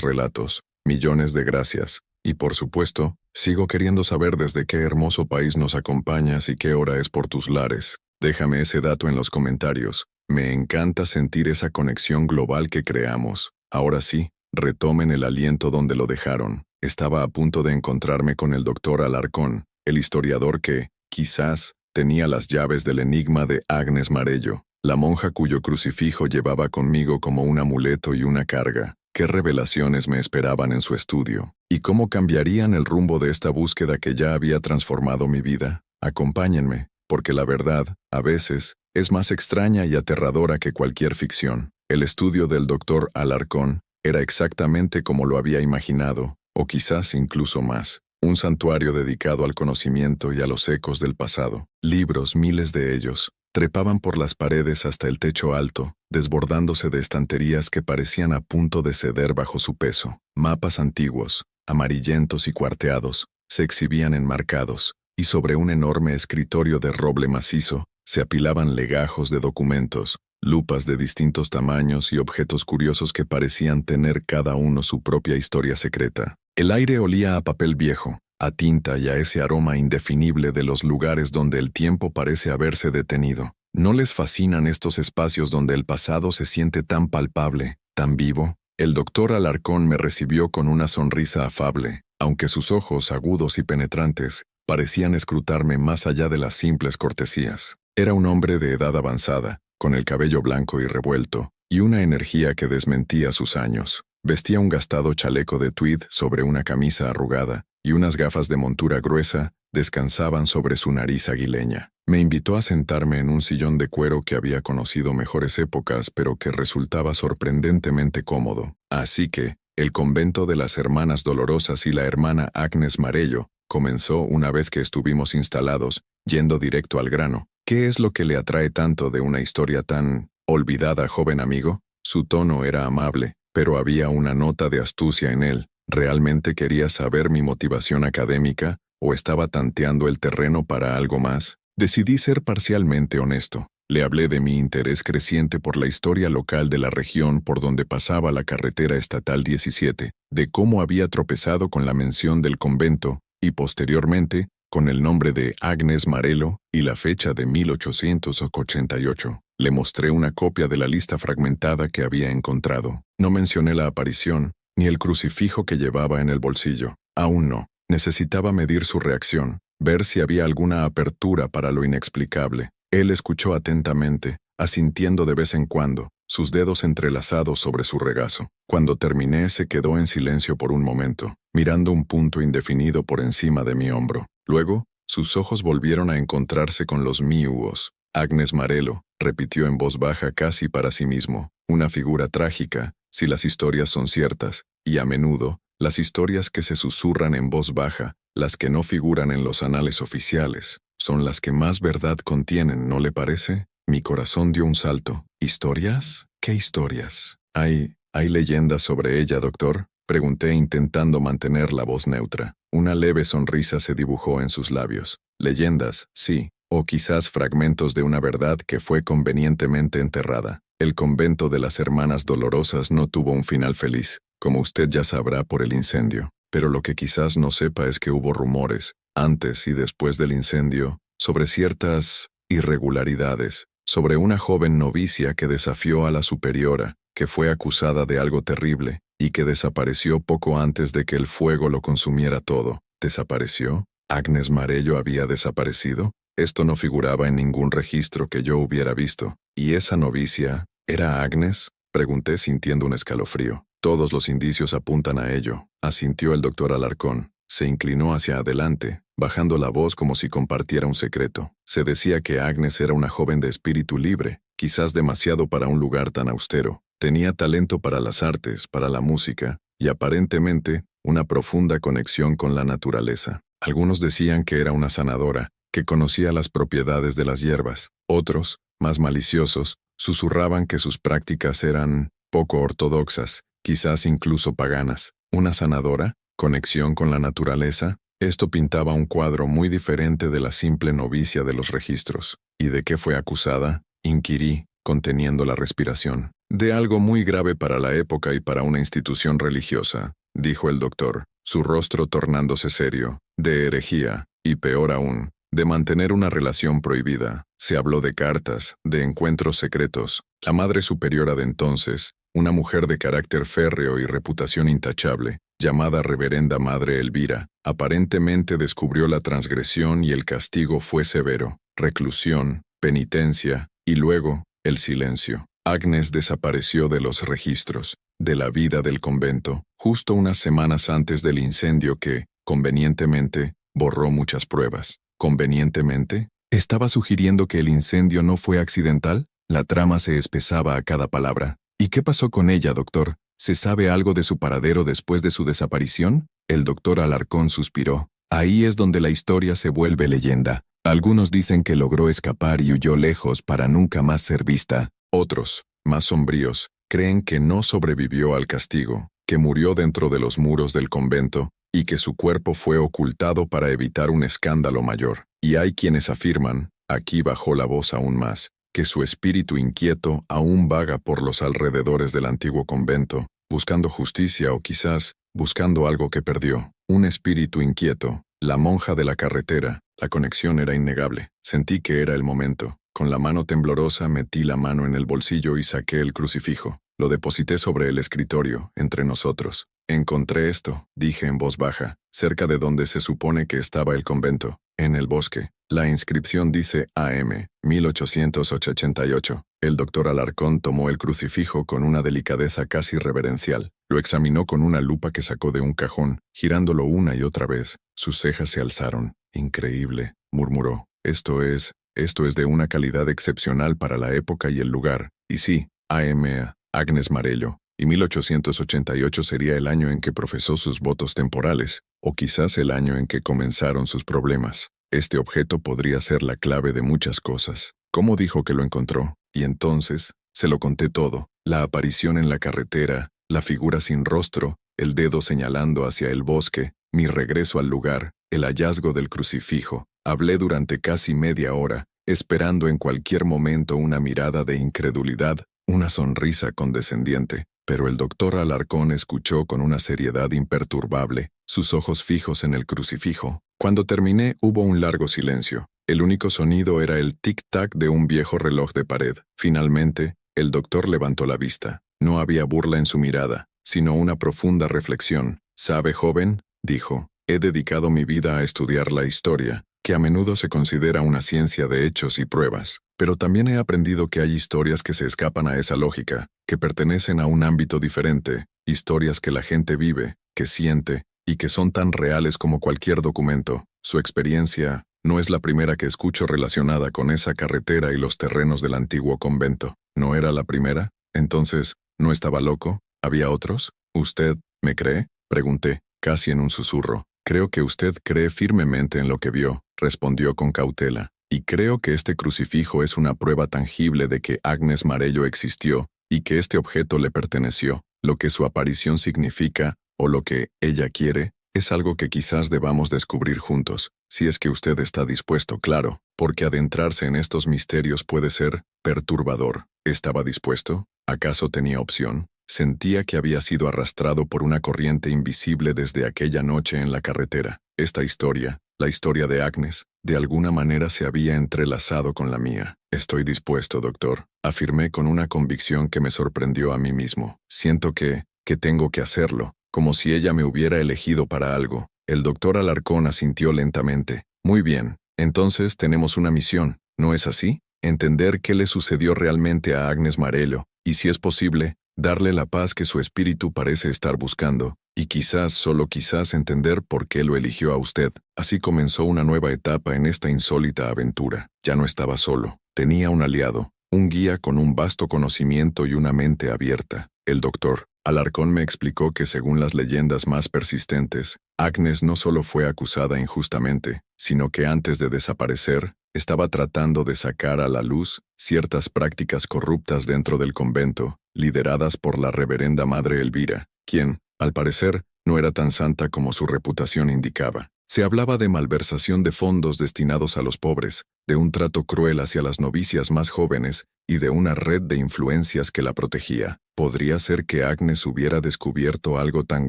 relatos. Millones de gracias. Y por supuesto, sigo queriendo saber desde qué hermoso país nos acompañas y qué hora es por tus lares. Déjame ese dato en los comentarios. Me encanta sentir esa conexión global que creamos. Ahora sí, retomen el aliento donde lo dejaron. Estaba a punto de encontrarme con el doctor Alarcón, el historiador que, quizás, tenía las llaves del enigma de Agnes Marello, la monja cuyo crucifijo llevaba conmigo como un amuleto y una carga. ¿Qué revelaciones me esperaban en su estudio? ¿Y cómo cambiarían el rumbo de esta búsqueda que ya había transformado mi vida? Acompáñenme, porque la verdad, a veces, es más extraña y aterradora que cualquier ficción. El estudio del doctor Alarcón era exactamente como lo había imaginado, o quizás incluso más. Un santuario dedicado al conocimiento y a los ecos del pasado. Libros, miles de ellos, trepaban por las paredes hasta el techo alto, desbordándose de estanterías que parecían a punto de ceder bajo su peso. Mapas antiguos, amarillentos y cuarteados, se exhibían enmarcados, y sobre un enorme escritorio de roble macizo se apilaban legajos de documentos, lupas de distintos tamaños y objetos curiosos que parecían tener cada uno su propia historia secreta. El aire olía a papel viejo, a tinta y a ese aroma indefinible de los lugares donde el tiempo parece haberse detenido. ¿No les fascinan estos espacios donde el pasado se siente tan palpable, tan vivo? El doctor Alarcón me recibió con una sonrisa afable, aunque sus ojos agudos y penetrantes parecían escrutarme más allá de las simples cortesías. Era un hombre de edad avanzada, con el cabello blanco y revuelto, y una energía que desmentía sus años. Vestía un gastado chaleco de tweed sobre una camisa arrugada, y unas gafas de montura gruesa descansaban sobre su nariz aguileña. Me invitó a sentarme en un sillón de cuero que había conocido mejores épocas, pero que resultaba sorprendentemente cómodo. Así que, El convento de las Hermanas Dolorosas y la hermana Agnes Marello comenzó una vez que estuvimos instalados, yendo directo al grano. ¿Qué es lo que le atrae tanto de una historia tan olvidada, joven amigo? Su tono era amable, pero había una nota de astucia en él. ¿Realmente quería saber mi motivación académica o estaba tanteando el terreno para algo más? Decidí ser parcialmente honesto. Le hablé de mi interés creciente por la historia local de la región por donde pasaba la carretera estatal 17, de cómo había tropezado con la mención del convento y posteriormente con el nombre de Agnes Marello y la fecha de 1888. Le mostré una copia de la lista fragmentada que había encontrado. No mencioné la aparición, ni el crucifijo que llevaba en el bolsillo. Aún no. Necesitaba medir su reacción, ver si había alguna apertura para lo inexplicable. Él escuchó atentamente, asintiendo de vez en cuando, sus dedos entrelazados sobre su regazo. Cuando terminé, se quedó en silencio por un momento, mirando un punto indefinido por encima de mi hombro. Luego, sus ojos volvieron a encontrarse con los míos. Agnes Marello, repitió en voz baja casi para sí mismo, una figura trágica, si las historias son ciertas, y a menudo, las historias que se susurran en voz baja, las que no figuran en los anales oficiales, son las que más verdad contienen, ¿no le parece? Mi corazón dio un salto. ¿Historias? ¿Qué historias? ¿Hay leyendas sobre ella, doctor? Pregunté intentando mantener la voz neutra. Una leve sonrisa se dibujó en sus labios. Leyendas, sí, o quizás fragmentos de una verdad que fue convenientemente enterrada. El convento de las Hermanas Dolorosas no tuvo un final feliz, como usted ya sabrá por el incendio. Pero lo que quizás no sepa es que hubo rumores, antes y después del incendio, sobre ciertas irregularidades, sobre una joven novicia que desafió a la superiora, que fue acusada de algo terrible, y que desapareció poco antes de que el fuego lo consumiera todo. ¿Desapareció? ¿Agnes Marello había desaparecido? Esto no figuraba en ningún registro que yo hubiera visto. ¿Y esa novicia era Agnes? Pregunté sintiendo un escalofrío. Todos los indicios apuntan a ello, asintió el doctor Alarcón. Se inclinó hacia adelante, bajando la voz como si compartiera un secreto. Se decía que Agnes era una joven de espíritu libre, quizás demasiado para un lugar tan austero. Tenía talento para las artes, para la música, y aparentemente una profunda conexión con la naturaleza. Algunos decían que era una sanadora, que conocía las propiedades de las hierbas. Otros, más maliciosos, susurraban que sus prácticas eran poco ortodoxas, quizás incluso paganas. ¿Una sanadora? ¿Conexión con la naturaleza? Esto pintaba un cuadro muy diferente de la simple novicia de los registros. ¿Y de qué fue acusada? Inquirí, conteniendo la respiración. De algo muy grave para la época y para una institución religiosa, dijo el doctor, su rostro tornándose serio. De herejía, y peor aún, de mantener una relación prohibida. Se habló de cartas, de encuentros secretos. La Madre Superiora de entonces, una mujer de carácter férreo y reputación intachable, llamada Reverenda Madre Elvira, aparentemente descubrió la transgresión y el castigo fue severo. Reclusión, penitencia, y luego, el silencio. Agnes desapareció de los registros, de la vida del convento, justo unas semanas antes del incendio que, convenientemente, borró muchas pruebas. ¿Convenientemente? ¿Estaba sugiriendo que el incendio no fue accidental? La trama se espesaba a cada palabra. ¿Y qué pasó con ella, doctor? ¿Se sabe algo de su paradero después de su desaparición? El doctor Alarcón suspiró. Ahí es donde la historia se vuelve leyenda. Algunos dicen que logró escapar y huyó lejos para nunca más ser vista. Otros, más sombríos, creen que no sobrevivió al castigo, que murió dentro de los muros del convento y que su cuerpo fue ocultado para evitar un escándalo mayor. Y hay quienes afirman, aquí bajó la voz aún más, que su espíritu inquieto aún vaga por los alrededores del antiguo convento, buscando justicia o quizás buscando algo que perdió. Un espíritu inquieto, la monja de la carretera. La conexión era innegable. Sentí que era el momento. Con la mano temblorosa metí la mano en el bolsillo y saqué el crucifijo. Lo deposité sobre el escritorio, entre nosotros. Encontré esto, dije en voz baja, cerca de donde se supone que estaba el convento, en el bosque. La inscripción dice AM, 1888. El doctor Alarcón tomó el crucifijo con una delicadeza casi reverencial. Lo examinó con una lupa que sacó de un cajón, girándolo una y otra vez. Sus cejas se alzaron. Increíble, murmuró. Esto es de una calidad excepcional para la época y el lugar. Y sí, AM, Agnes Marello. y 1888 sería el año en que profesó sus votos temporales, o quizás el año en que comenzaron sus problemas. Este objeto podría ser la clave de muchas cosas. ¿Cómo dijo que lo encontró? Y entonces, se lo conté todo. La aparición en la carretera, la figura sin rostro, el dedo señalando hacia el bosque, mi regreso al lugar, el hallazgo del crucifijo. Hablé durante casi media hora, esperando en cualquier momento una mirada de incredulidad, una sonrisa condescendiente, pero el doctor Alarcón escuchó con una seriedad imperturbable, sus ojos fijos en el crucifijo. Cuando terminé, hubo un largo silencio. El único sonido era el tic-tac de un viejo reloj de pared. Finalmente, el doctor levantó la vista. No había burla en su mirada, sino una profunda reflexión. «¿Sabe, joven?», dijo, «he dedicado mi vida a estudiar la historia, que a menudo se considera una ciencia de hechos y pruebas. Pero también he aprendido que hay historias que se escapan a esa lógica, que pertenecen a un ámbito diferente, historias que la gente vive, que siente, y que son tan reales como cualquier documento. Su experiencia no es la primera que escucho relacionada con esa carretera y los terrenos del antiguo convento. ¿No era la primera? Entonces, ¿no estaba loco? ¿Había otros? ¿Usted me cree?, pregunté, casi en un susurro. «Creo que usted cree firmemente en lo que vio», respondió con cautela. «Y creo que este crucifijo es una prueba tangible de que Agnes Marello existió y que este objeto le perteneció. Lo que su aparición significa, o lo que ella quiere, es algo que quizás debamos descubrir juntos, si es que usted está dispuesto, claro, porque adentrarse en estos misterios puede ser perturbador». ¿Estaba dispuesto? ¿Acaso tenía opción? Sentía que había sido arrastrado por una corriente invisible desde aquella noche en la carretera. Esta historia, la historia de Agnes, de alguna manera se había entrelazado con la mía. «Estoy dispuesto, doctor», afirmé con una convicción que me sorprendió a mí mismo. «Siento que tengo que hacerlo, como si ella me hubiera elegido para algo». El doctor Alarcón asintió lentamente. «Muy bien, entonces tenemos una misión, ¿no es así? Entender qué le sucedió realmente a Agnes Marello, y si es posible, darle la paz que su espíritu parece estar buscando, y quizás, solo quizás, entender por qué lo eligió a usted». Así comenzó una nueva etapa en esta insólita aventura. Ya no estaba solo. Tenía un aliado, un guía con un vasto conocimiento y una mente abierta. El doctor Alarcón me explicó que según las leyendas más persistentes, Agnes no solo fue acusada injustamente, sino que antes de desaparecer, estaba tratando de sacar a la luz ciertas prácticas corruptas dentro del convento, lideradas por la reverenda Madre Elvira, quien, al parecer, no era tan santa como su reputación indicaba. Se hablaba de malversación de fondos destinados a los pobres, de un trato cruel hacia las novicias más jóvenes y de una red de influencias que la protegía. ¿Podría ser que Agnes hubiera descubierto algo tan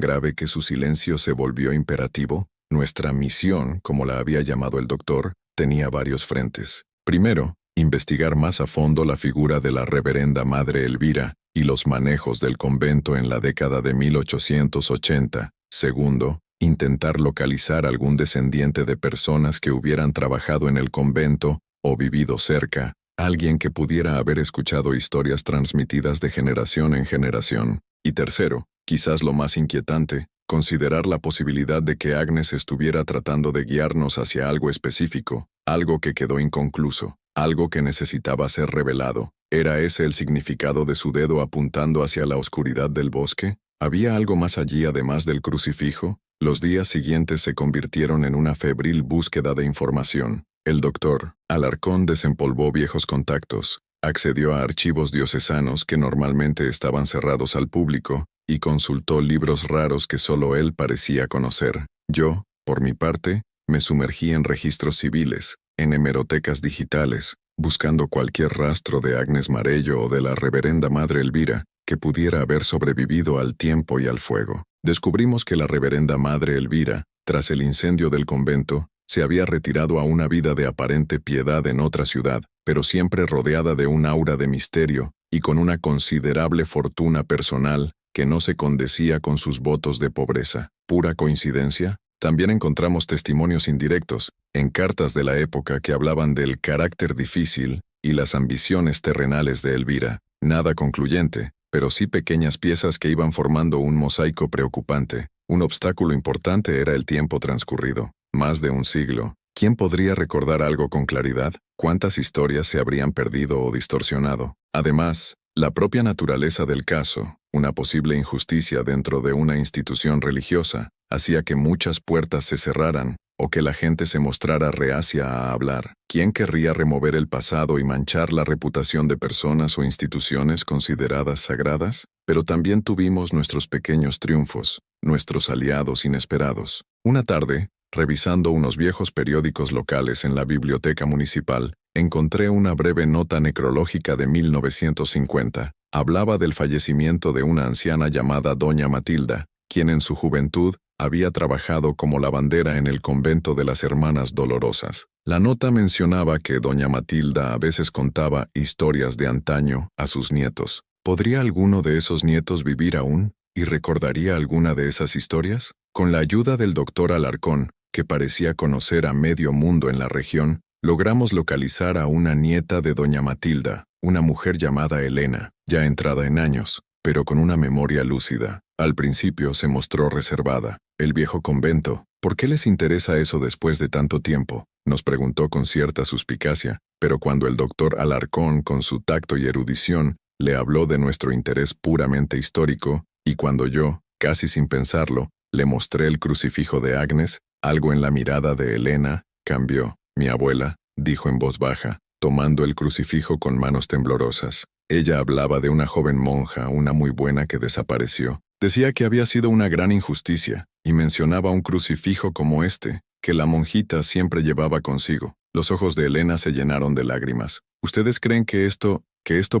grave que su silencio se volvió imperativo? Nuestra misión, como la había llamado el doctor, tenía varios frentes. Primero, investigar más a fondo la figura de la reverenda Madre Elvira y los manejos del convento en la década de 1880. Segundo, intentar localizar algún descendiente de personas que hubieran trabajado en el convento o vivido cerca, alguien que pudiera haber escuchado historias transmitidas de generación en generación. Y tercero, quizás lo más inquietante, considerar la posibilidad de que Agnes estuviera tratando de guiarnos hacia algo específico, algo que quedó inconcluso, algo que necesitaba ser revelado. ¿Era ese el significado de su dedo apuntando hacia la oscuridad del bosque? ¿Había algo más allí además del crucifijo? Los días siguientes se convirtieron en una febril búsqueda de información. El doctor Alarcón desempolvó viejos contactos, accedió a archivos diocesanos que normalmente estaban cerrados al público y consultó libros raros que solo él parecía conocer. Yo, por mi parte, me sumergí en registros civiles, en hemerotecas digitales, buscando cualquier rastro de Agnes Marello o de la reverenda Madre Elvira que pudiera haber sobrevivido al tiempo y al fuego. Descubrimos que la reverenda Madre Elvira, tras el incendio del convento, se había retirado a una vida de aparente piedad en otra ciudad, pero siempre rodeada de un aura de misterio y con una considerable fortuna personal que no se condecía con sus votos de pobreza. ¿Pura coincidencia? También encontramos testimonios indirectos, en cartas de la época que hablaban del carácter difícil y las ambiciones terrenales de Elvira. Nada concluyente, pero sí pequeñas piezas que iban formando un mosaico preocupante. Un obstáculo importante era el tiempo transcurrido. Más de un siglo. ¿Quién podría recordar algo con claridad? ¿Cuántas historias se habrían perdido o distorsionado? Además, La propia naturaleza del caso, una posible injusticia dentro de una institución religiosa, hacía que muchas puertas se cerraran o que la gente se mostrara reacia a hablar. ¿Quién querría remover el pasado y manchar la reputación de personas o instituciones consideradas sagradas? Pero también tuvimos nuestros pequeños triunfos, nuestros aliados inesperados. Una tarde, revisando unos viejos periódicos locales en la biblioteca municipal, encontré una breve nota necrológica de 1950. Hablaba del fallecimiento de una anciana llamada Doña Matilda, quien en su juventud había trabajado como lavandera en el convento de las Hermanas Dolorosas. La nota mencionaba que Doña Matilda a veces contaba historias de antaño a sus nietos. ¿Podría alguno de esos nietos vivir aún y recordaría alguna de esas historias? Con la ayuda del doctor Alarcón, que parecía conocer a medio mundo en la región, logramos localizar a una nieta de Doña Matilda, una mujer llamada Elena, ya entrada en años, pero con una memoria lúcida. Al principio se mostró reservada. El viejo convento, ¿por qué les interesa eso después de tanto tiempo?, nos preguntó con cierta suspicacia, pero cuando el doctor Alarcón, con su tacto y erudición, le habló de nuestro interés puramente histórico, y cuando yo, casi sin pensarlo, le mostré el crucifijo de Agnes, algo en la mirada de Elena cambió. Mi abuela, dijo en voz baja, tomando el crucifijo con manos temblorosas. Ella hablaba de una joven monja, una muy buena que desapareció. Decía que había sido una gran injusticia, y mencionaba un crucifijo como este, que la monjita siempre llevaba consigo. Los ojos de Elena se llenaron de lágrimas. ¿Ustedes creen que esto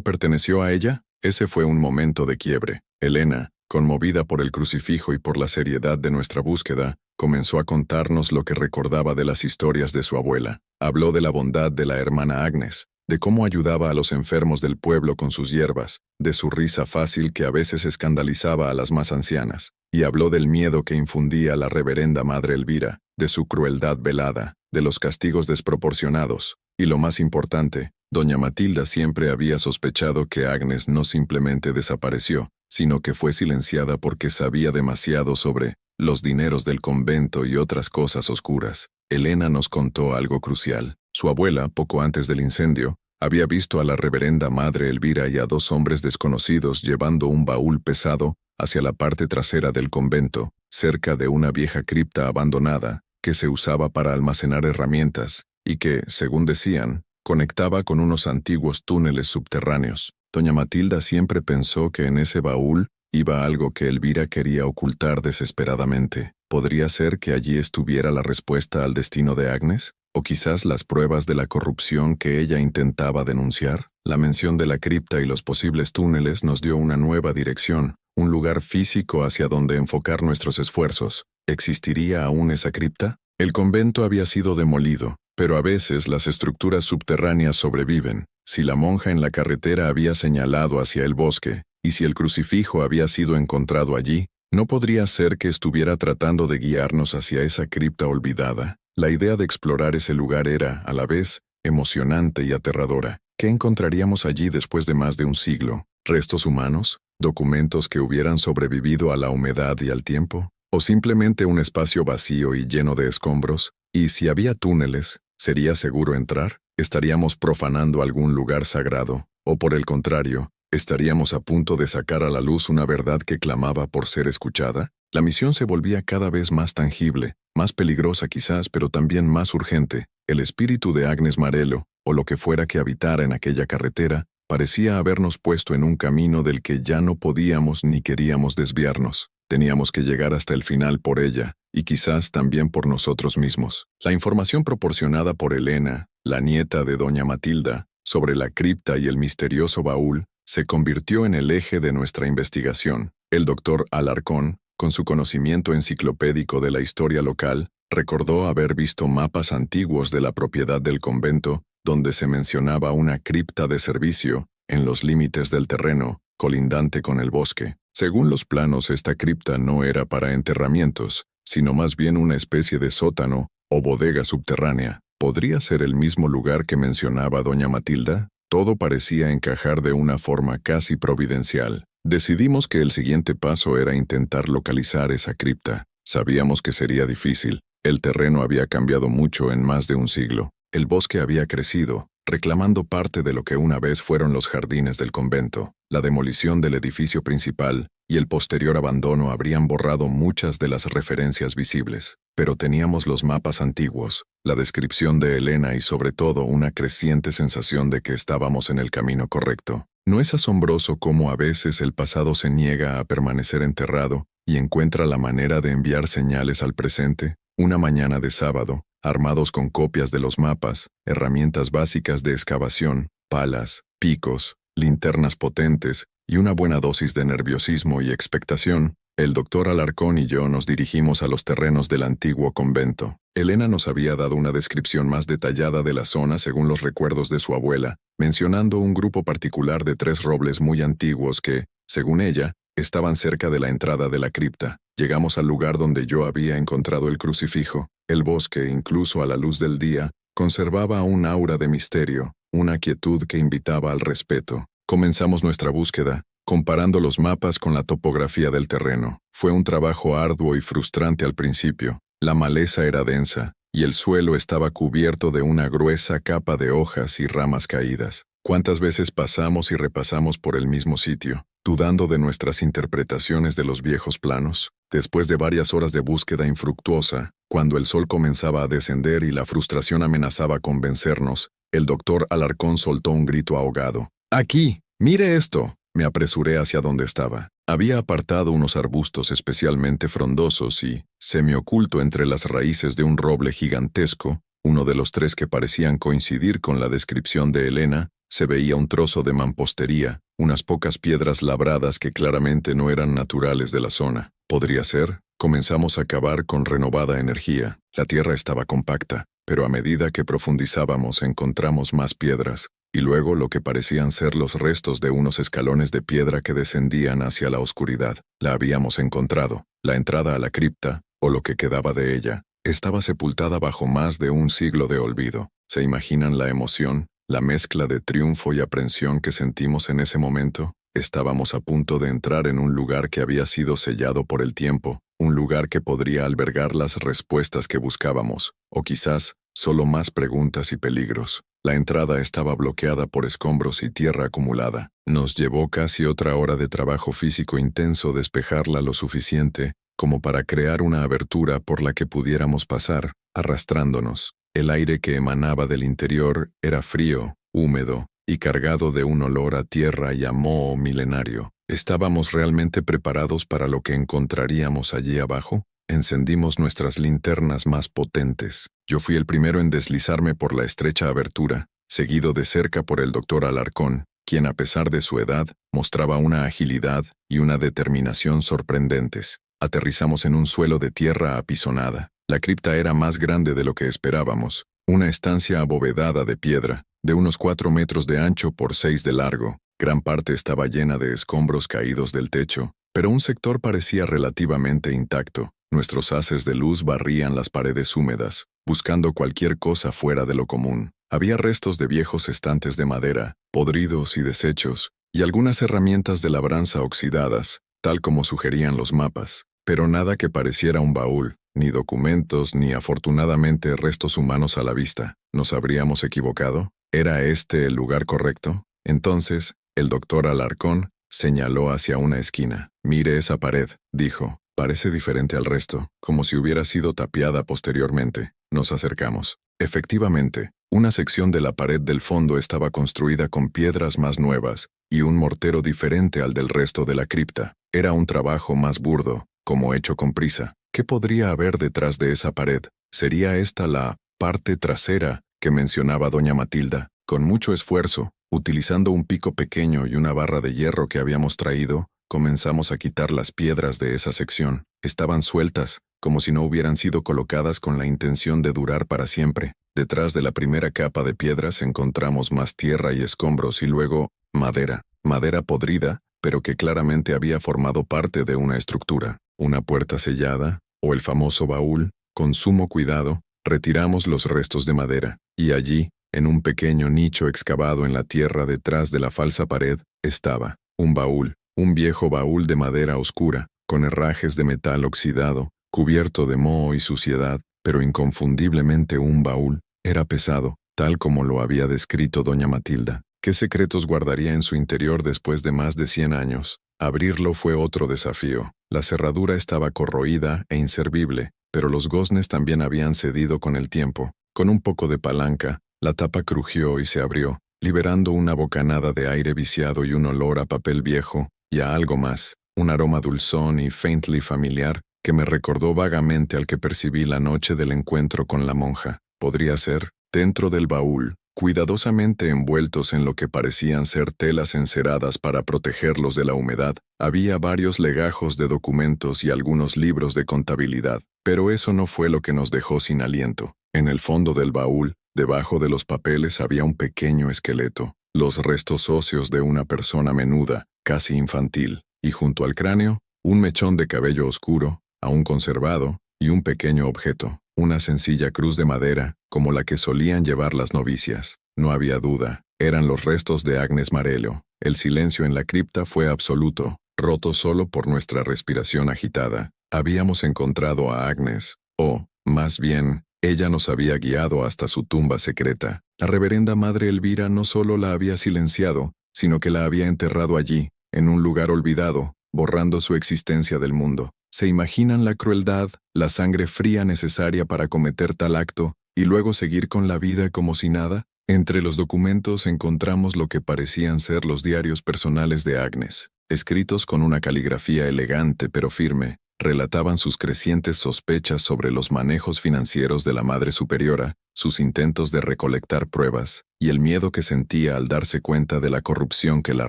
perteneció a ella? Ese fue un momento de quiebre. Elena, conmovida por el crucifijo y por la seriedad de nuestra búsqueda, comenzó a contarnos lo que recordaba de las historias de su abuela. Habló de la bondad de la hermana Agnes, de cómo ayudaba a los enfermos del pueblo con sus hierbas, de su risa fácil que a veces escandalizaba a las más ancianas, y habló del miedo que infundía la reverenda Madre Elvira, de su crueldad velada, de los castigos desproporcionados, y lo más importante, Doña Matilda siempre había sospechado que Agnes no simplemente desapareció, sino que fue silenciada porque sabía demasiado sobre los dineros del convento y otras cosas oscuras. Elena nos contó algo crucial. Su abuela, poco antes del incendio, había visto a la reverenda Madre Elvira y a dos hombres desconocidos llevando un baúl pesado hacia la parte trasera del convento, cerca de una vieja cripta abandonada que se usaba para almacenar herramientas y que, según decían, conectaba con unos antiguos túneles subterráneos. Doña Matilda siempre pensó que en ese baúl iba algo que Elvira quería ocultar desesperadamente. ¿Podría ser que allí estuviera la respuesta al destino de Agnes? ¿O quizás las pruebas de la corrupción que ella intentaba denunciar? La mención de la cripta y los posibles túneles nos dio una nueva dirección, un lugar físico hacia donde enfocar nuestros esfuerzos. ¿Existiría aún esa cripta? El convento había sido demolido, pero a veces las estructuras subterráneas sobreviven. Si la monja en la carretera había señalado hacia el bosque, y si el crucifijo había sido encontrado allí, ¿no podría ser que estuviera tratando de guiarnos hacia esa cripta olvidada? La idea de explorar ese lugar era, a la vez, emocionante y aterradora. ¿Qué encontraríamos allí después de más de un siglo? ¿Restos humanos? ¿Documentos que hubieran sobrevivido a la humedad y al tiempo? ¿O simplemente un espacio vacío y lleno de escombros? ¿Y si había túneles, sería seguro entrar? ¿Estaríamos profanando algún lugar sagrado? ¿O por el contrario, estaríamos a punto de sacar a la luz una verdad que clamaba por ser escuchada? La misión se volvía cada vez más tangible, más peligrosa quizás, pero también más urgente. El espíritu de Agnes Marello, o lo que fuera que habitara en aquella carretera, parecía habernos puesto en un camino del que ya no podíamos ni queríamos desviarnos. Teníamos que llegar hasta el final por ella, y quizás también por nosotros mismos. La información proporcionada por Elena, la nieta de Doña Matilda, sobre la cripta y el misterioso baúl, se convirtió en el eje de nuestra investigación. El doctor Alarcón, con su conocimiento enciclopédico de la historia local, recordó haber visto mapas antiguos de la propiedad del convento, donde se mencionaba una cripta de servicio, en los límites del terreno, colindante con el bosque. Según los planos, esta cripta no era para enterramientos, sino más bien una especie de sótano o bodega subterránea. ¿Podría ser el mismo lugar que mencionaba Doña Matilda? Todo parecía encajar de una forma casi providencial. Decidimos que el siguiente paso era intentar localizar esa cripta. Sabíamos que sería difícil. El terreno había cambiado mucho en más de un siglo. El bosque había crecido, reclamando parte de lo que una vez fueron los jardines del convento. La demolición del edificio principal y el posterior abandono habrían borrado muchas de las referencias visibles, pero teníamos los mapas antiguos, la descripción de Elena y sobre todo una creciente sensación de que estábamos en el camino correcto. ¿No es asombroso cómo a veces el pasado se niega a permanecer enterrado y encuentra la manera de enviar señales al presente? Una mañana de sábado, armados con copias de los mapas, herramientas básicas de excavación, palas, picos, linternas potentes y una buena dosis de nerviosismo y expectación, el doctor Alarcón y yo nos dirigimos a los terrenos del antiguo convento. Elena nos había dado una descripción más detallada de la zona según los recuerdos de su abuela, mencionando un grupo particular de 3 robles muy antiguos que, según ella, estaban cerca de la entrada de la cripta. Llegamos al lugar donde yo había encontrado el crucifijo. El bosque, incluso a la luz del día, conservaba un aura de misterio, una quietud que invitaba al respeto. Comenzamos nuestra búsqueda, comparando los mapas con la topografía del terreno. Fue un trabajo arduo y frustrante al principio. La maleza era densa, y el suelo estaba cubierto de una gruesa capa de hojas y ramas caídas. ¿Cuántas veces pasamos y repasamos por el mismo sitio, dudando de nuestras interpretaciones de los viejos planos? Después de varias horas de búsqueda infructuosa, cuando el sol comenzaba a descender y la frustración amenazaba con vencernos, el doctor Alarcón soltó un grito ahogado. ¡Aquí! ¡Mire esto! Me apresuré hacia donde estaba. Había apartado unos arbustos especialmente frondosos y, semioculto entre las raíces de un roble gigantesco, uno de los 3 que parecían coincidir con la descripción de Elena, se veía un trozo de mampostería, unas pocas piedras labradas que claramente no eran naturales de la zona. ¿Podría ser? Comenzamos a cavar con renovada energía. La tierra estaba compacta, pero a medida que profundizábamos encontramos más piedras, y luego lo que parecían ser los restos de unos escalones de piedra que descendían hacia la oscuridad. La habíamos encontrado. La entrada a la cripta, o lo que quedaba de ella, estaba sepultada bajo más de un siglo de olvido. ¿Se imaginan la emoción? La mezcla de triunfo y aprensión que sentimos en ese momento. Estábamos a punto de entrar en un lugar que había sido sellado por el tiempo, un lugar que podría albergar las respuestas que buscábamos, o quizás solo más preguntas y peligros. La entrada estaba bloqueada por escombros y tierra acumulada. Nos llevó casi otra hora de trabajo físico intenso despejarla lo suficiente como para crear una abertura por la que pudiéramos pasar, arrastrándonos. El aire que emanaba del interior era frío, húmedo y cargado de un olor a tierra y a moho milenario. ¿Estábamos realmente preparados para lo que encontraríamos allí abajo? Encendimos nuestras linternas más potentes. Yo fui el primero en deslizarme por la estrecha abertura, seguido de cerca por el doctor Alarcón, quien a pesar de su edad, mostraba una agilidad y una determinación sorprendentes. Aterrizamos en un suelo de tierra apisonada. La cripta era más grande de lo que esperábamos, una estancia abovedada de piedra, de unos 4 metros de ancho por 6 de largo. Gran parte estaba llena de escombros caídos del techo, pero un sector parecía relativamente intacto. Nuestros haces de luz barrían las paredes húmedas, buscando cualquier cosa fuera de lo común. Había restos de viejos estantes de madera, podridos y deshechos, y algunas herramientas de labranza oxidadas, tal como sugerían los mapas, pero nada que pareciera un baúl, ni documentos, ni afortunadamente restos humanos a la vista. ¿Nos habríamos equivocado? ¿Era este el lugar correcto? Entonces, el doctor Alarcón señaló hacia una esquina. «Mire esa pared», dijo. «Parece diferente al resto, como si hubiera sido tapiada posteriormente». Nos acercamos. Efectivamente, una sección de la pared del fondo estaba construida con piedras más nuevas y un mortero diferente al del resto de la cripta. Era un trabajo más burdo, como hecho con prisa. ¿Qué podría haber detrás de esa pared? ¿Sería esta la parte trasera que mencionaba doña Matilda? Con mucho esfuerzo, utilizando un pico pequeño y una barra de hierro que habíamos traído, comenzamos a quitar las piedras de esa sección. Estaban sueltas, como si no hubieran sido colocadas con la intención de durar para siempre. Detrás de la primera capa de piedras encontramos más tierra y escombros y luego madera. Madera podrida, pero que claramente había formado parte de una estructura. Una puerta sellada, o el famoso baúl. Con sumo cuidado, retiramos los restos de madera, y allí, en un pequeño nicho excavado en la tierra detrás de la falsa pared, estaba un baúl, un viejo baúl de madera oscura, con herrajes de metal oxidado, cubierto de moho y suciedad, pero inconfundiblemente un baúl. Era pesado, tal como lo había descrito doña Matilda. ¿Qué secretos guardaría en su interior después de más de 100 años? Abrirlo fue otro desafío. La cerradura estaba corroída e inservible, pero los goznes también habían cedido con el tiempo. Con un poco de palanca, la tapa crujió y se abrió, liberando una bocanada de aire viciado y un olor a papel viejo, y a algo más, un aroma dulzón y faintly familiar, que me recordó vagamente al que percibí la noche del encuentro con la monja. Podría ser, dentro del baúl, cuidadosamente envueltos en lo que parecían ser telas enceradas para protegerlos de la humedad, había varios legajos de documentos y algunos libros de contabilidad, pero eso no fue lo que nos dejó sin aliento. En el fondo del baúl, debajo de los papeles había un pequeño esqueleto, los restos óseos de una persona menuda, casi infantil, y junto al cráneo, un mechón de cabello oscuro, aún conservado, y un pequeño objeto, una sencilla cruz de madera, como la que solían llevar las novicias. No había duda, eran los restos de Agnes Marello. El silencio en la cripta fue absoluto, roto solo por nuestra respiración agitada. Habíamos encontrado a Agnes, o, más bien, ella nos había guiado hasta su tumba secreta. La reverenda Madre Elvira no solo la había silenciado, sino que la había enterrado allí, en un lugar olvidado, borrando su existencia del mundo. ¿Se imaginan la crueldad, la sangre fría necesaria para cometer tal acto, y luego seguir con la vida como si nada? Entre los documentos encontramos lo que parecían ser los diarios personales de Agnes, escritos con una caligrafía elegante pero firme. Relataban sus crecientes sospechas sobre los manejos financieros de la Madre Superiora, sus intentos de recolectar pruebas, y el miedo que sentía al darse cuenta de la corrupción que la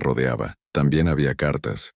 rodeaba. También había cartas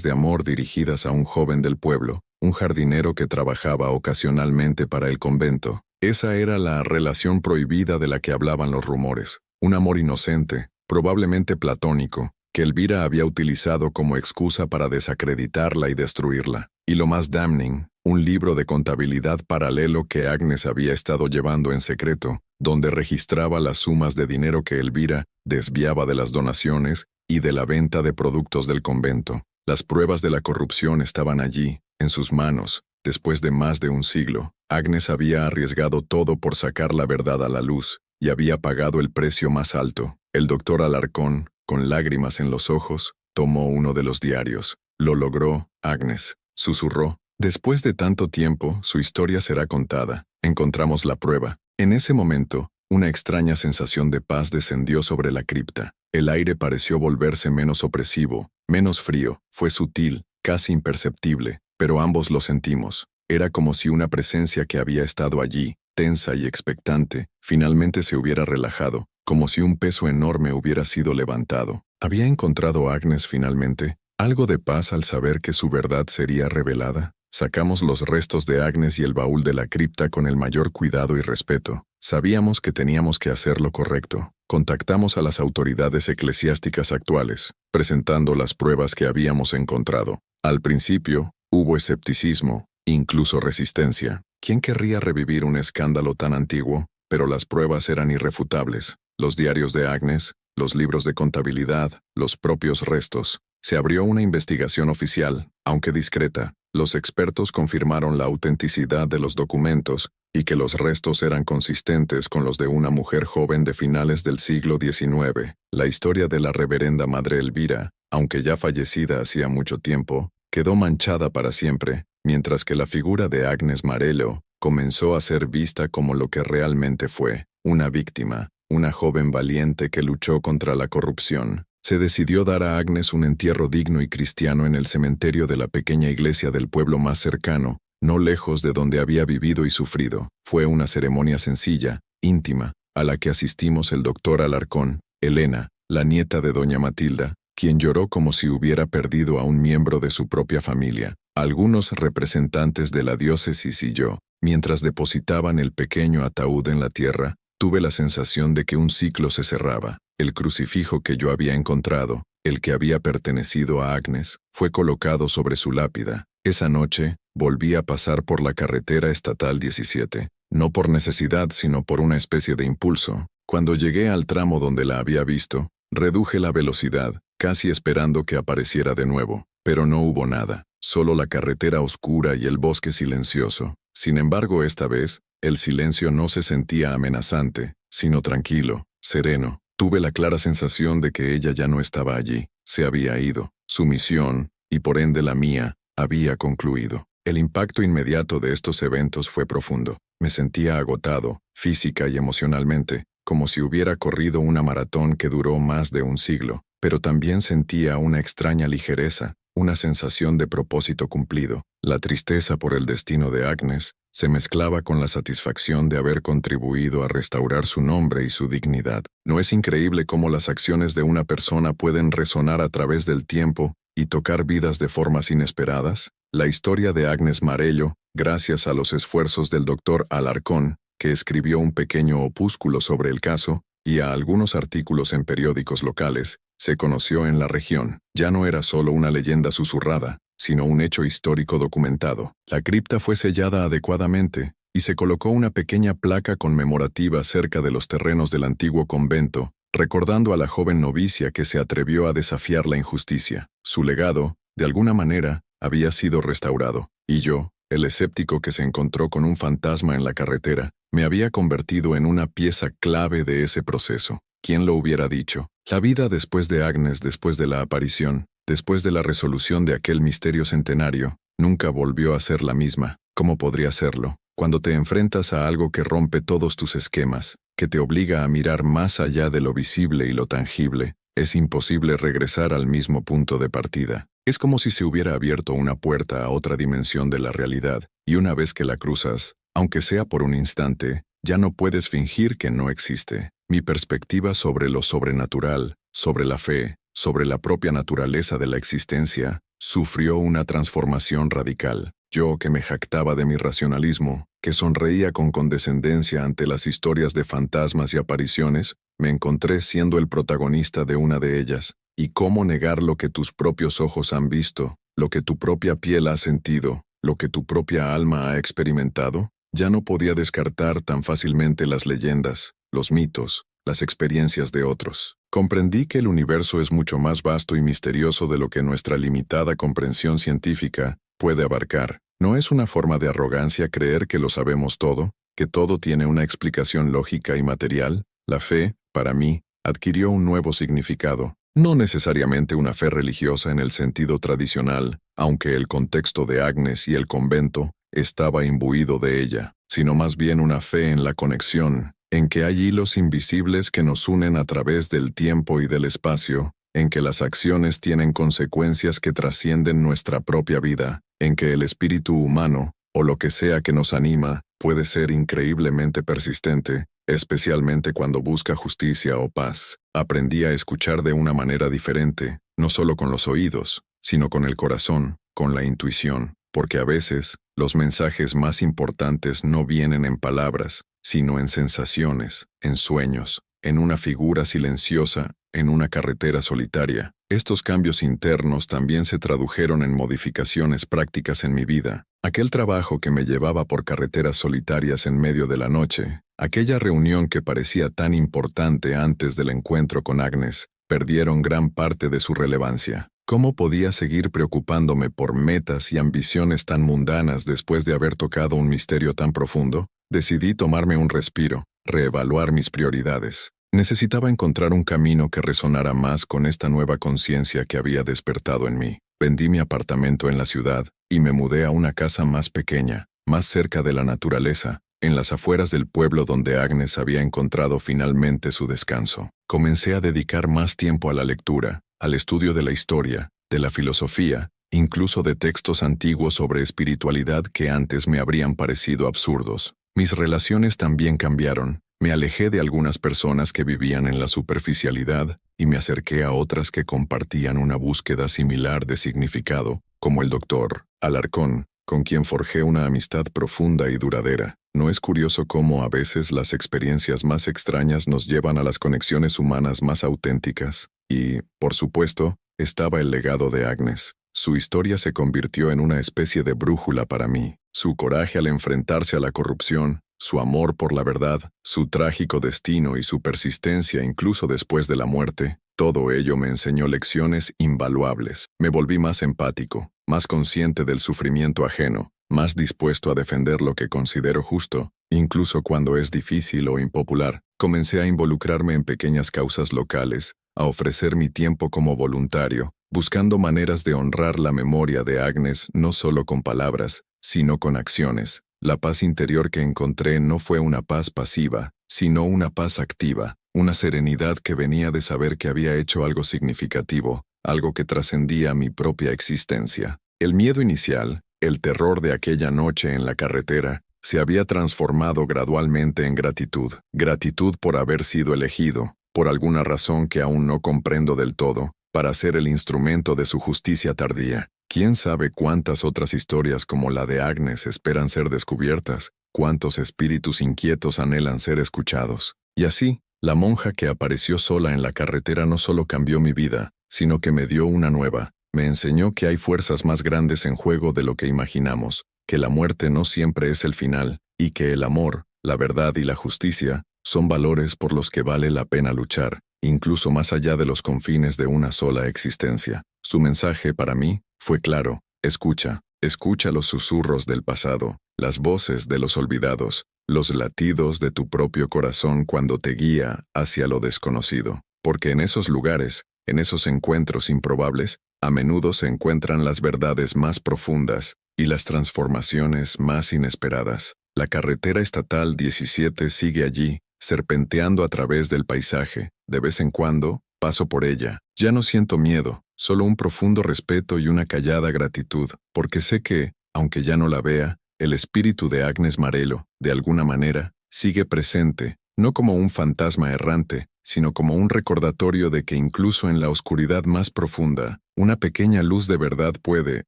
de amor dirigidas a un joven del pueblo, un jardinero que trabajaba ocasionalmente para el convento. Esa era la relación prohibida de la que hablaban los rumores, un amor inocente, probablemente platónico, que Elvira había utilizado como excusa para desacreditarla y destruirla. Y lo más damning, un libro de contabilidad paralelo que Agnes había estado llevando en secreto, donde registraba las sumas de dinero que Elvira desviaba de las donaciones y de la venta de productos del convento. Las pruebas de la corrupción estaban allí, en sus manos. Después de más de un siglo, Agnes había arriesgado todo por sacar la verdad a la luz, y había pagado el precio más alto. El doctor Alarcón, con lágrimas en los ojos, tomó uno de los diarios. Lo logró, Agnes, susurró. Después de tanto tiempo, su historia será contada. Encontramos la prueba. En ese momento, una extraña sensación de paz descendió sobre la cripta. El aire pareció volverse menos opresivo, menos frío. Fue sutil, casi imperceptible, pero ambos lo sentimos. Era como si una presencia que había estado allí, tensa y expectante, finalmente se hubiera relajado, como si un peso enorme hubiera sido levantado. ¿Había encontrado Agnes finalmente algo de paz al saber que su verdad sería revelada? Sacamos los restos de Agnes y el baúl de la cripta con el mayor cuidado y respeto. Sabíamos que teníamos que hacer lo correcto. Contactamos a las autoridades eclesiásticas actuales, presentando las pruebas que habíamos encontrado. Al principio, hubo escepticismo, incluso resistencia. ¿Quién querría revivir un escándalo tan antiguo? Pero las pruebas eran irrefutables. Los diarios de Agnes, los libros de contabilidad, los propios restos. Se abrió una investigación oficial, aunque discreta. Los expertos confirmaron la autenticidad de los documentos y que los restos eran consistentes con los de una mujer joven de finales del siglo XIX. La historia de la reverenda Madre Elvira, aunque ya fallecida hacía mucho tiempo, quedó manchada para siempre, mientras que la figura de Agnes Marello comenzó a ser vista como lo que realmente fue, una víctima, una joven valiente que luchó contra la corrupción. Se decidió dar a Agnes un entierro digno y cristiano en el cementerio de la pequeña iglesia del pueblo más cercano, no lejos de donde había vivido y sufrido. Fue una ceremonia sencilla, íntima, a la que asistimos el doctor Alarcón, Elena, la nieta de doña Matilda, quien lloró como si hubiera perdido a un miembro de su propia familia, algunos representantes de la diócesis y yo. Mientras depositaban el pequeño ataúd en la tierra, tuve la sensación de que un ciclo se cerraba. El crucifijo que yo había encontrado, el que había pertenecido a Agnes, fue colocado sobre su lápida. Esa noche, volví a pasar por la carretera estatal 17, no por necesidad sino por una especie de impulso. Cuando llegué al tramo donde la había visto, reduje la velocidad, casi esperando que apareciera de nuevo, pero no hubo nada, solo la carretera oscura y el bosque silencioso. Sin embargo, esta vez, el silencio no se sentía amenazante, sino tranquilo, sereno. Tuve la clara sensación de que ella ya no estaba allí, se había ido. Su misión, y por ende la mía, había concluido. El impacto inmediato de estos eventos fue profundo. Me sentía agotado, física y emocionalmente, como si hubiera corrido una maratón que duró más de un siglo, pero también sentía una extraña ligereza, una sensación de propósito cumplido. La tristeza por el destino de Agnes se mezclaba con la satisfacción de haber contribuido a restaurar su nombre y su dignidad. ¿No es increíble cómo las acciones de una persona pueden resonar a través del tiempo y tocar vidas de formas inesperadas? La historia de Agnes Marello, gracias a los esfuerzos del Dr. Alarcón, que escribió un pequeño opúsculo sobre el caso, y a algunos artículos en periódicos locales, se conoció en la región. Ya no era solo una leyenda susurrada, sino un hecho histórico documentado. La cripta fue sellada adecuadamente, y se colocó una pequeña placa conmemorativa cerca de los terrenos del antiguo convento, recordando a la joven novicia que se atrevió a desafiar la injusticia. Su legado, de alguna manera, había sido restaurado, y yo, el escéptico que se encontró con un fantasma en la carretera, me había convertido en una pieza clave de ese proceso. ¿Quién lo hubiera dicho? La vida después de Agnes, después de la aparición, después de la resolución de aquel misterio centenario, nunca volvió a ser la misma. ¿Cómo podría serlo? Cuando te enfrentas a algo que rompe todos tus esquemas, que te obliga a mirar más allá de lo visible y lo tangible, es imposible regresar al mismo punto de partida. Es como si se hubiera abierto una puerta a otra dimensión de la realidad, y una vez que la cruzas, aunque sea por un instante, ya no puedes fingir que no existe. Mi perspectiva sobre lo sobrenatural, sobre la fe, sobre la propia naturaleza de la existencia, sufrió una transformación radical. Yo, que me jactaba de mi racionalismo, que sonreía con condescendencia ante las historias de fantasmas y apariciones, me encontré siendo el protagonista de una de ellas. ¿Y cómo negar lo que tus propios ojos han visto, lo que tu propia piel ha sentido, lo que tu propia alma ha experimentado? Ya no podía descartar tan fácilmente las leyendas, los mitos, las experiencias de otros. Comprendí que el universo es mucho más vasto y misterioso de lo que nuestra limitada comprensión científica puede abarcar. No es una forma de arrogancia creer que lo sabemos todo, que todo tiene una explicación lógica y material. La fe, para mí, adquirió un nuevo significado. No necesariamente una fe religiosa en el sentido tradicional, aunque el contexto de Agnes y el convento estaba imbuido de ella, sino más bien una fe en la conexión, en que hay hilos invisibles que nos unen a través del tiempo y del espacio, en que las acciones tienen consecuencias que trascienden nuestra propia vida, en que el espíritu humano, o lo que sea que nos anima, puede ser increíblemente persistente, especialmente cuando busca justicia o paz. Aprendí a escuchar de una manera diferente, no solo con los oídos, sino con el corazón, con la intuición, porque a veces, los mensajes más importantes no vienen en palabras, sino en sensaciones, en sueños, en una figura silenciosa, en una carretera solitaria. Estos cambios internos también se tradujeron en modificaciones prácticas en mi vida. Aquel trabajo que me llevaba por carreteras solitarias en medio de la noche, aquella reunión que parecía tan importante antes del encuentro con Agnes, perdieron gran parte de su relevancia. ¿Cómo podía seguir preocupándome por metas y ambiciones tan mundanas después de haber tocado un misterio tan profundo? Decidí tomarme un respiro, reevaluar mis prioridades. Necesitaba encontrar un camino que resonara más con esta nueva conciencia que había despertado en mí. Vendí mi apartamento en la ciudad y me mudé a una casa más pequeña, más cerca de la naturaleza, en las afueras del pueblo donde Agnes había encontrado finalmente su descanso. Comencé a dedicar más tiempo a la lectura, al estudio de la historia, de la filosofía, incluso de textos antiguos sobre espiritualidad que antes me habrían parecido absurdos. Mis relaciones también cambiaron. Me alejé de algunas personas que vivían en la superficialidad y me acerqué a otras que compartían una búsqueda similar de significado, como el Dr. Alarcón, con quien forjé una amistad profunda y duradera. ¿No es curioso cómo a veces las experiencias más extrañas nos llevan a las conexiones humanas más auténticas? Y, por supuesto, estaba el legado de Agnes. Su historia se convirtió en una especie de brújula para mí. Su coraje al enfrentarse a la corrupción, su amor por la verdad, su trágico destino y su persistencia incluso después de la muerte, todo ello me enseñó lecciones invaluables. Me volví más empático, más consciente del sufrimiento ajeno, más dispuesto a defender lo que considero justo, Incluso cuando es difícil o impopular, comencé a involucrarme en pequeñas causas locales, a ofrecer mi tiempo como voluntario, buscando maneras de honrar la memoria de Agnes no solo con palabras, sino con acciones. La paz interior que encontré no fue una paz pasiva, sino una paz activa, una serenidad que venía de saber que había hecho algo significativo, algo que trascendía mi propia existencia. El miedo inicial, el terror de aquella noche en la carretera, se había transformado gradualmente en gratitud. Gratitud por haber sido elegido, por alguna razón que aún no comprendo del todo, para ser el instrumento de su justicia tardía. ¿Quién sabe cuántas otras historias como la de Agnes esperan ser descubiertas? ¿Cuántos espíritus inquietos anhelan ser escuchados? Y así, la monja que apareció sola en la carretera no solo cambió mi vida, sino que me dio una nueva. Me enseñó que hay fuerzas más grandes en juego de lo que imaginamos, que la muerte no siempre es el final, y que el amor, la verdad y la justicia son valores por los que vale la pena luchar, incluso más allá de los confines de una sola existencia. Su mensaje para mí fue claro: escucha, escucha los susurros del pasado, las voces de los olvidados, los latidos de tu propio corazón cuando te guía hacia lo desconocido, porque en esos lugares, en esos encuentros improbables, a menudo se encuentran las verdades más profundas y las transformaciones más inesperadas. La carretera estatal 17 sigue allí, serpenteando a través del paisaje. De vez en cuando, paso por ella. Ya no siento miedo, solo un profundo respeto y una callada gratitud, porque sé que, aunque ya no la vea, el espíritu de Agnes Marello, de alguna manera, sigue presente, no como un fantasma errante, sino como un recordatorio de que incluso en la oscuridad más profunda, una pequeña luz de verdad puede,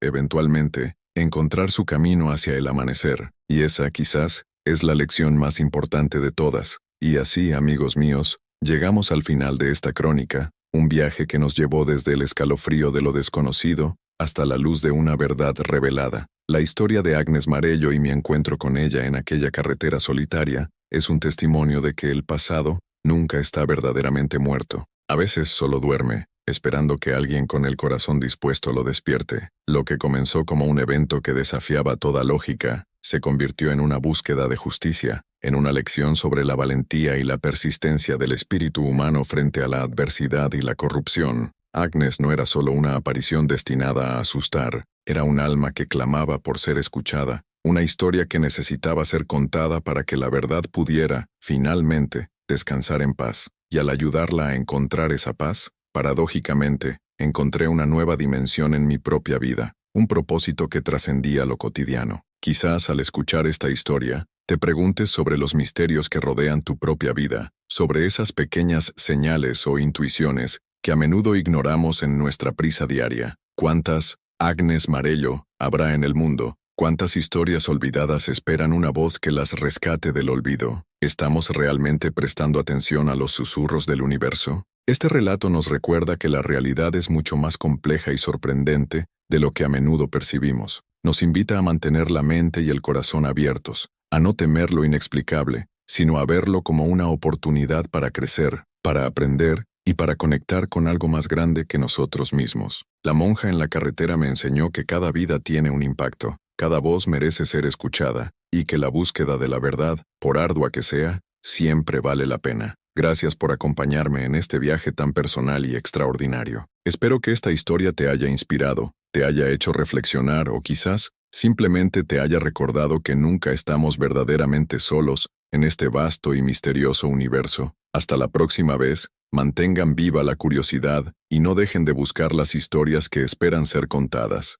eventualmente, encontrar su camino hacia el amanecer. Y esa, quizás, es la lección más importante de todas. Y así, amigos míos, llegamos al final de esta crónica, un viaje que nos llevó desde el escalofrío de lo desconocido hasta la luz de una verdad revelada. La historia de Agnes Marello y mi encuentro con ella en aquella carretera solitaria es un testimonio de que el pasado nunca está verdaderamente muerto. A veces solo duerme, esperando que alguien con el corazón dispuesto lo despierte. Lo que comenzó como un evento que desafiaba toda lógica, se convirtió en una búsqueda de justicia, en una lección sobre la valentía y la persistencia del espíritu humano frente a la adversidad y la corrupción. Agnes no era solo una aparición destinada a asustar, era un alma que clamaba por ser escuchada, una historia que necesitaba ser contada para que la verdad pudiera, finalmente, descansar en paz. Y al ayudarla a encontrar esa paz, paradójicamente, encontré una nueva dimensión en mi propia vida, un propósito que trascendía lo cotidiano. Quizás al escuchar esta historia, te preguntes sobre los misterios que rodean tu propia vida, sobre esas pequeñas señales o intuiciones que a menudo ignoramos en nuestra prisa diaria. ¿Cuántas Agnes Marello habrá en el mundo? ¿Cuántas historias olvidadas esperan una voz que las rescate del olvido? ¿Estamos realmente prestando atención a los susurros del universo? Este relato nos recuerda que la realidad es mucho más compleja y sorprendente de lo que a menudo percibimos. Nos invita a mantener la mente y el corazón abiertos, a no temer lo inexplicable, sino a verlo como una oportunidad para crecer, para aprender y para conectar con algo más grande que nosotros mismos. La monja en la carretera me enseñó que cada vida tiene un impacto, cada voz merece ser escuchada, y que la búsqueda de la verdad, por ardua que sea, siempre vale la pena. Gracias por acompañarme en este viaje tan personal y extraordinario. Espero que esta historia te haya inspirado, te haya hecho reflexionar o quizás simplemente te haya recordado que nunca estamos verdaderamente solos en este vasto y misterioso universo. Hasta la próxima vez, mantengan viva la curiosidad y no dejen de buscar las historias que esperan ser contadas.